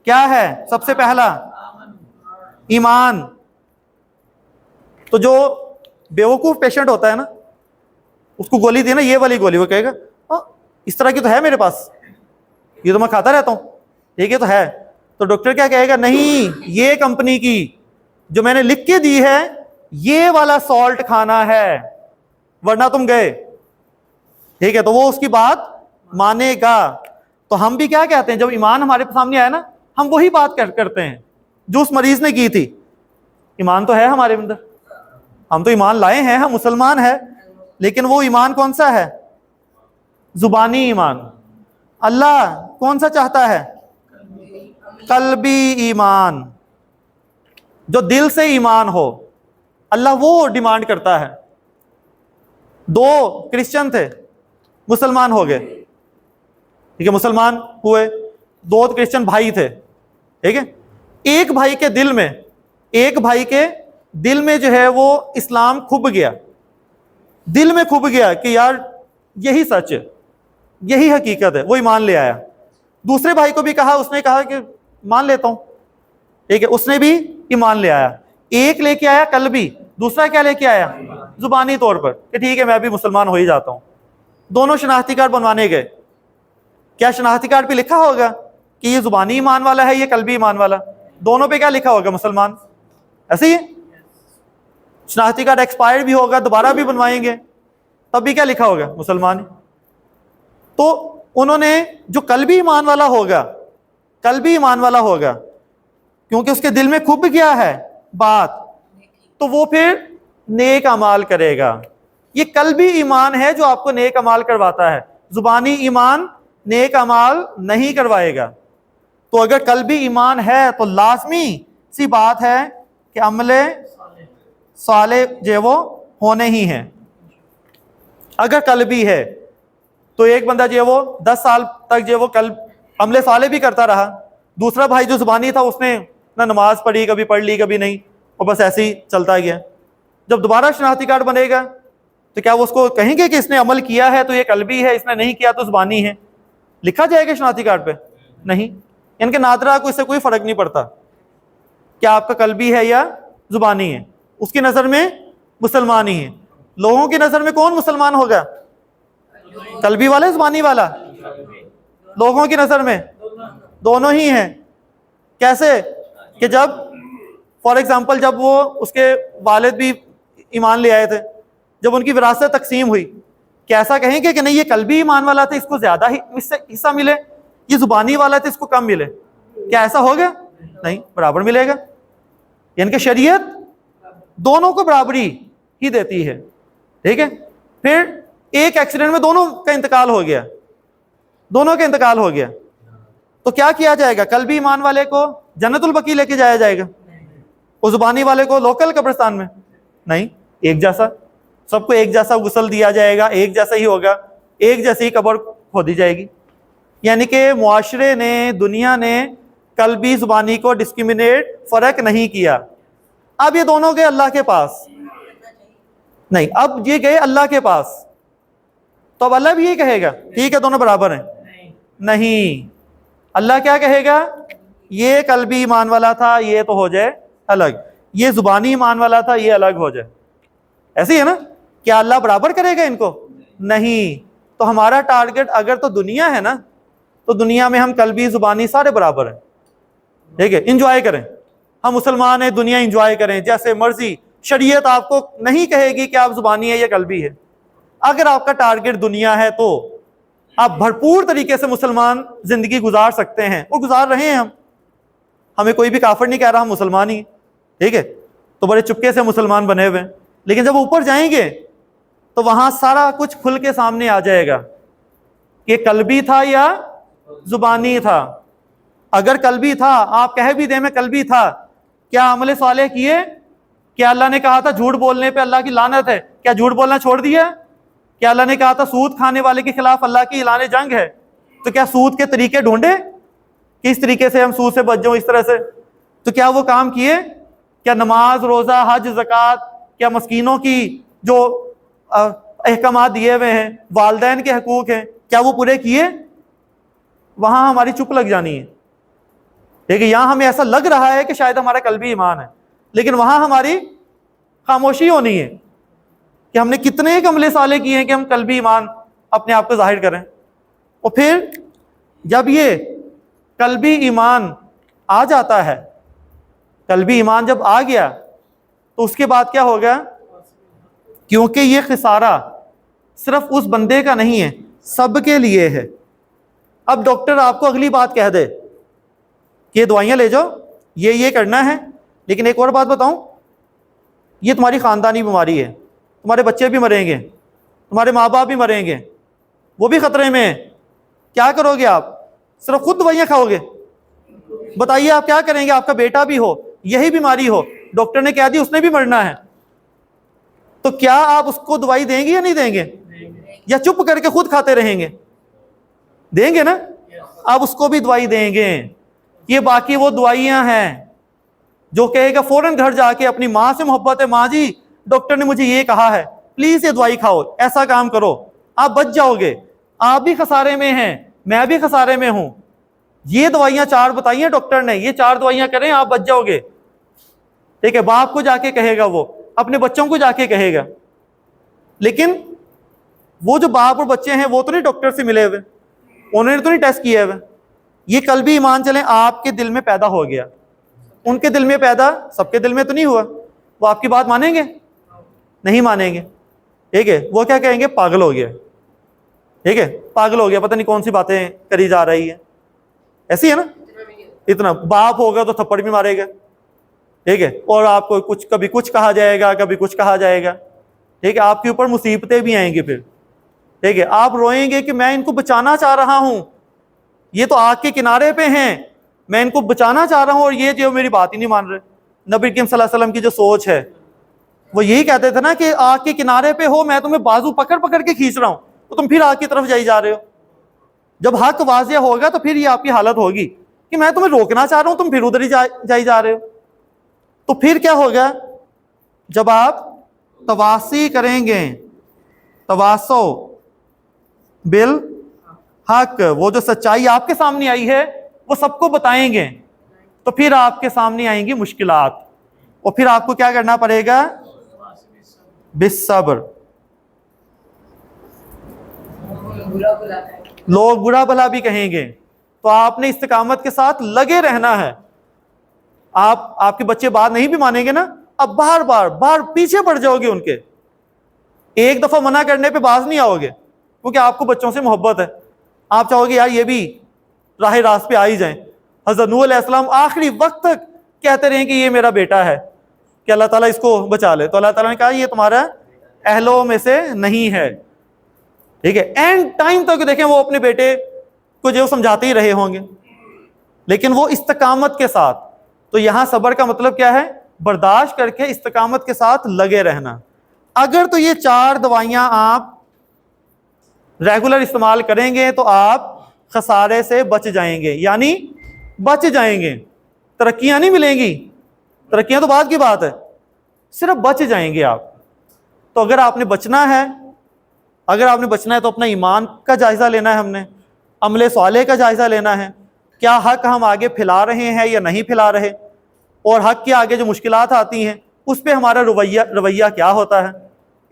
کیا ہے؟ سب سے پہلا ایمان۔ تو جو بیوقوف پیشنٹ ہوتا ہے نا، اس کو گولی دی نا، یہ والی گولی، وہ کہے گا اس طرح کی تو ہے میرے پاس، یہ تو میں کھاتا رہتا ہوں، ٹھیک ہے تو ہے۔ تو ڈاکٹر کیا کہے گا؟ نہیں، یہ کمپنی کی جو میں نے لکھ کے دی ہے یہ والا سالٹ کھانا ہے، ورنہ تم گئے، ٹھیک ہے؟ تو وہ اس کی بات مانے گا۔ تو ہم بھی کیا کہتے ہیں جب ایمان ہمارے سامنے آیا نا، ہم وہی بات کرتے ہیں جو اس مریض نے کی تھی۔ ایمان تو ہے ہمارے اندر، ہم تو ایمان لائے ہیں، ہم مسلمان ہیں، لیکن وہ ایمان کون سا ہے؟ زبانی ایمان۔ اللہ کون سا چاہتا ہے؟ قلبی ایمان، جو دل سے ایمان ہو، اللہ وہ ڈیمانڈ کرتا ہے. 2 کرسچن تھے, مسلمان ہو گئے, ٹھیک ہے, مسلمان ہوئے, 2 کرسچن بھائی تھے, ٹھیک ہے. ایک بھائی کے دل میں جو ہے وہ اسلام کھب گیا, دل میں کھب گیا کہ یار یہی سچ ہے, یہی حقیقت ہے, وہ ایمان لے آیا. دوسرے بھائی کو بھی کہا, اس نے کہا کہ مان لیتا ہوں, ٹھیک ہے, اس نے بھی ایمان لے آیا. ایک لے کے آیا قلبی, دوسرا کیا لے کے آیا, زبانی طور پر, کہ ٹھیک ہے میں بھی مسلمان ہو ہی جاتا ہوں. دونوں شناختی کارڈ بنوانے گئے. کیا شناختی کارڈ پہ لکھا ہوگا کہ یہ زبانی ایمان والا ہے, یہ قلبی ایمان والا؟ دونوں پہ کیا لکھا ہوگا, مسلمان. ایسے ہی شناختی کارڈ ایکسپائر بھی ہوگا, دوبارہ بھی بنوائیں گے, تب بھی کیا لکھا ہوگا, مسلمان. تو انہوں نے جو قلبی ایمان والا ہوگا, کیونکہ اس کے دل میں کھب گیا ہے بات, تو وہ پھر نیک اعمال کرے گا. یہ قلبی ایمان ہے جو آپ کو نیک اعمال کرواتا ہے, زبانی ایمان نیک اعمال نہیں کروائے گا. تو اگر قلبی ایمان ہے تو لازمی سی بات ہے کہ عمل صالح جو وہ ہونے ہی ہیں. اگر قلبی ہے تو ایک بندہ جو وہ 10 سال تک جو وہ عمل صالح بھی کرتا رہا, دوسرا بھائی جو زبانی تھا اس نے نہ نماز پڑھی, کبھی پڑھ لی کبھی نہیں, اور بس ایسے ہی چلتا گیا. جب دوبارہ شناختی کارڈ بنے گا تو کیا وہ اس کو کہیں گے کہ اس نے عمل کیا ہے تو یہ قلبی ہے, اس نے نہیں کیا تو زبانی ہے؟ لکھا جائے گا شناختی کارڈ پہ؟ نہیں. ان کے نادرہ کو اس سے کوئی فرق نہیں پڑتا کہ آپ کا قلبی ہے یا زبانی ہے, اس کی نظر میں مسلمان ہی ہے. لوگوں کی نظر میں کون مسلمان ہوگا, قلبی والا زبانی والا؟ لوگوں کی نظر میں دونوں ہی ہیں. کیسے کہ جب فار ایگزامپل جب وہ اس کے والد بھی ایمان لے آئے تھے, جب ان کی وراثت تقسیم ہوئی, کیسا کہیں گے کہ نہیں یہ قلبی ایمان والا تھا اس کو زیادہ ہی حصہ ملے, یہ زبانی والا تھا اس کو کم ملے؟ کیا ایسا ہوگا؟ نہیں, برابر ملے گا. یعنی کہ شریعت دونوں کو برابری ہی دیتی ہے, ٹھیک ہے. پھر ایک ایکسیڈنٹ میں دونوں کا انتقال ہو گیا, تو کیا کیا جائے گا؟ قلبی ایمان والے کو جنت البقیع لے کے جایا جائے گا, اور زبانی والے کو لوکل قبرستان میں؟ نہیں, ایک جیسا, سب کو ایک جیسا غسل دیا جائے گا, ایک جیسا ہی ہوگا, ایک جیسی قبر کھودی جائے گی. یعنی کہ معاشرے نے, دنیا نے قلبی زبانی کو ڈسکریمنیٹ, فرق نہیں کیا. اب یہ دونوں گئے اللہ کے پاس, نہیں, اب یہ گئے اللہ کے پاس, تو اب اللہ بھی یہ کہے گا ٹھیک ہے دونوں برابر ہیں؟ نہیں. اللہ کیا کہے گا, یہ قلبی ایمان والا تھا, یہ تو ہو جائے الگ, یہ زبانی ایمان والا تھا, یہ الگ ہو جائے. ایسے ہی ہے نا؟ کیا اللہ برابر کرے گا ان کو؟ نہیں. تو ہمارا ٹارگٹ اگر تو دنیا ہے نا, تو دنیا میں ہم قلبی زبانی سارے برابر ہیں, ٹھیک ہے, انجوائے کریں. ہم مسلمان ہیں, دنیا انجوائے کریں جیسے مرضی. شریعت آپ کو نہیں کہے گی کہ آپ زبانی ہے یا قلبی ہے. اگر آپ کا ٹارگٹ دنیا ہے تو آپ بھرپور طریقے سے مسلمان زندگی گزار سکتے ہیں, اور گزار رہے ہیں ہم. ہمیں کوئی بھی کافر نہیں کہہ رہا, ہم مسلمان ہی, ٹھیک ہے. تو بڑے چپکے سے مسلمان بنے ہوئے ہیں, لیکن جب اوپر جائیں گے تو وہاں سارا کچھ کھل کے سامنے آ جائے گا کہ قلبی تھا یا زبانی تھا. اگر قلبی تھا, آپ کہہ بھی دیں میں قلبی تھا, کیا عمل صالح کیے؟ کیا اللہ نے کہا تھا جھوٹ بولنے پہ اللہ کی لعنت ہے, کیا جھوٹ بولنا چھوڑ دیا؟ کیا اللہ نے کہا تھا سود کھانے والے کے خلاف اللہ کی اعلان جنگ ہے, تو کیا سود کے طریقے ڈھونڈے کہ اس طریقے سے ہم سود سے بچ جاؤں اس طرح سے؟ تو کیا وہ کام کیے؟ کیا نماز, روزہ, حج, زکوٰۃ, کیا مسکینوں کی جو احکامات دیے ہوئے ہیں, والدین کے حقوق ہیں, کیا وہ پورے کیے؟ وہاں ہماری چپ لگ جانی ہے. لیکن یہاں ہمیں ایسا لگ رہا ہے کہ شاید ہمارا قلبی ایمان ہے, لیکن وہاں ہماری خاموشی ہونی ہے کہ ہم نے کتنے عمل صالح کیے ہیں کہ ہم قلبی ایمان اپنے آپ کو ظاہر کریں. اور پھر جب یہ قلبی ایمان آ جاتا ہے, قلبی ایمان جب آ گیا تو اس کے بعد کیا ہوگا؟ کیونکہ یہ خسارہ صرف اس بندے کا نہیں ہے, سب کے لیے ہے. اب ڈاکٹر آپ کو اگلی بات کہہ دے کہ یہ دوائیاں لے جاؤ, یہ کرنا ہے, لیکن ایک اور بات بتاؤں, یہ تمہاری خاندانی بیماری ہے, تمہارے بچے بھی مریں گے, تمہارے ماں باپ بھی مریں گے, وہ بھی خطرے میں ہیں. کیا کرو گے آپ؟ صرف خود دوائیاں کھاؤ گے؟ بتائیے آپ کیا کریں گے؟ آپ کا بیٹا بھی ہو, یہی بیماری ہو, ڈاکٹر نے کہہ دی اس نے بھی مرنا ہے, تو کیا آپ اس کو دوائی دیں گے یا نہیں دیں گے؟ یا چپ کر کے خود کھاتے رہیں گے؟ دیں گے نا؟ آپ اس کو بھی دوائی دیں گے. یہ باقی وہ دوائیاں ہیں جو کہے گا فوراً گھر جا کے اپنی ماں سے محبت ہے، ماں جی ڈاکٹر نے مجھے یہ کہا ہے، پلیز یہ دوائی کھاؤ، ایسا کام کرو، آپ بچ جاؤ گے. آپ بھی خسارے میں ہیں، میں بھی خسارے میں ہوں. یہ دوائیاں 4 بتائی ہیں ڈاکٹر نے، یہ 4 دوائیاں کریں آپ بچ جاؤ گے. ٹھیک ہے، باپ کو جا کے کہے گا، وہ اپنے بچوں کو جا کے کہے گا. لیکن وہ جو باپ اور بچے ہیں وہ تو نہیں ڈاکٹر سے ملے ہوئے، انہوں نے تو نہیں ٹیسٹ کیے ہوئے. یہ کل بھی ایمان چلیں آپ کے دل میں پیدا ہو گیا، ان کے دل میں پیدا، سب کے دل میں تو نہیں ہوا. وہ آپ کی بات مانیں گے؟ نہیں مانیں گے. ٹھیک ہے، وہ کیا کہیں گے؟ پاگل ہو گیا. ٹھیک ہے، پاگل ہو گیا، پتہ نہیں کون سی باتیں کری جا رہی ہے. ایسی ہے نا؟ اتنا باپ ہوگا تو تھپڑ بھی مارے گا. ٹھیک ہے، اور آپ کو کبھی کچھ کہا جائے گا، کبھی کچھ کہا جائے گا. ٹھیک ہے، آپ کے اوپر مصیبتیں بھی آئیں گی پھر. ٹھیک ہے، آپ روئیں گے کہ میں ان کو بچانا چاہ رہا ہوں، یہ تو آگ کے کنارے پہ ہیں، میں ان کو بچانا چاہ رہا ہوں اور یہ جو میری بات ہی نہیں مان رہے. نبی کریم صلی اللہ علیہ وسلم کی جو سوچ ہے وہ یہی کہتے تھے نا کہ آگ کے کنارے پہ ہو، میں تمہیں بازو پکڑ پکڑ کے کھینچ رہا ہوں تو تم پھر آگ کی طرف جائی جا رہے ہو. جب حق واضح ہوگا تو پھر یہ آپ کی حالت ہوگی کہ میں تمہیں روکنا چاہ رہا ہوں، تم پھر ادھر ہی جائی جا رہے ہو. تو پھر کیا ہوگا؟ جب آپ تواسی کریں گے، تواسو بالحق، وہ جو سچائی آپ کے سامنے آئی ہے وہ سب کو بتائیں گے، تو پھر آپ کے سامنے آئیں گی مشکلات، اور پھر آپ کو کیا کرنا پڑے گا؟ بالصبر. لوگ برا بھلا بھی کہیں گے تو آپ نے استقامت کے ساتھ لگے رہنا ہے. آپ کے بچے بات نہیں بھی مانیں گے نا، اب بار پیچھے پڑ جاؤ گے ان کے. ایک دفعہ منع کرنے پہ باز نہیں آؤ گے کیونکہ آپ کو بچوں سے محبت ہے. آپ چاہو گے یار یہ بھی راہ راست پہ آ ہی جائیں. حضرت نوح علیہ السلام آخری وقت تک کہتے رہے کہ یہ میرا بیٹا ہے کہ اللہ تعالیٰ اس کو بچا لے، تو اللہ تعالیٰ نے کہا یہ تمہارا اہلوں میں سے نہیں ہے. ٹھیک ہے، اینڈ ٹائم تک دیکھیں وہ اپنے بیٹے کو جو سمجھاتے ہی رہے ہوں گے، لیکن وہ استقامت کے ساتھ. تو یہاں صبر کا مطلب کیا ہے؟ برداشت کر کے استقامت کے ساتھ لگے رہنا. اگر تو یہ 4 دوائیاں آپ ریگولر استعمال کریں گے تو آپ خسارے سے بچ جائیں گے، یعنی بچ جائیں گے. ترقیاں نہیں ملیں گی، ترقیاں تو بعد کی بات ہے، صرف بچ جائیں گے آپ. تو اگر آپ نے بچنا ہے تو اپنا ایمان کا جائزہ لینا ہے، ہم نے عمل صالح کا جائزہ لینا ہے. کیا حق ہم آگے پھیلا رہے ہیں یا نہیں پھیلا رہے، اور حق کے آگے جو مشکلات آتی ہیں اس پہ ہمارا رویہ کیا ہوتا ہے،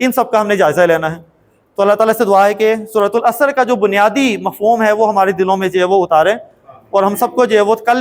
ان سب کا ہم نے جائزہ لینا ہے. تو اللہ تعالیٰ سے دعا ہے کہ سورۃ العصر کا جو بنیادی مفہوم ہے وہ ہمارے دلوں میں جو ہے وہ اتارے، اور ہم سب کو جو ہے وہ کل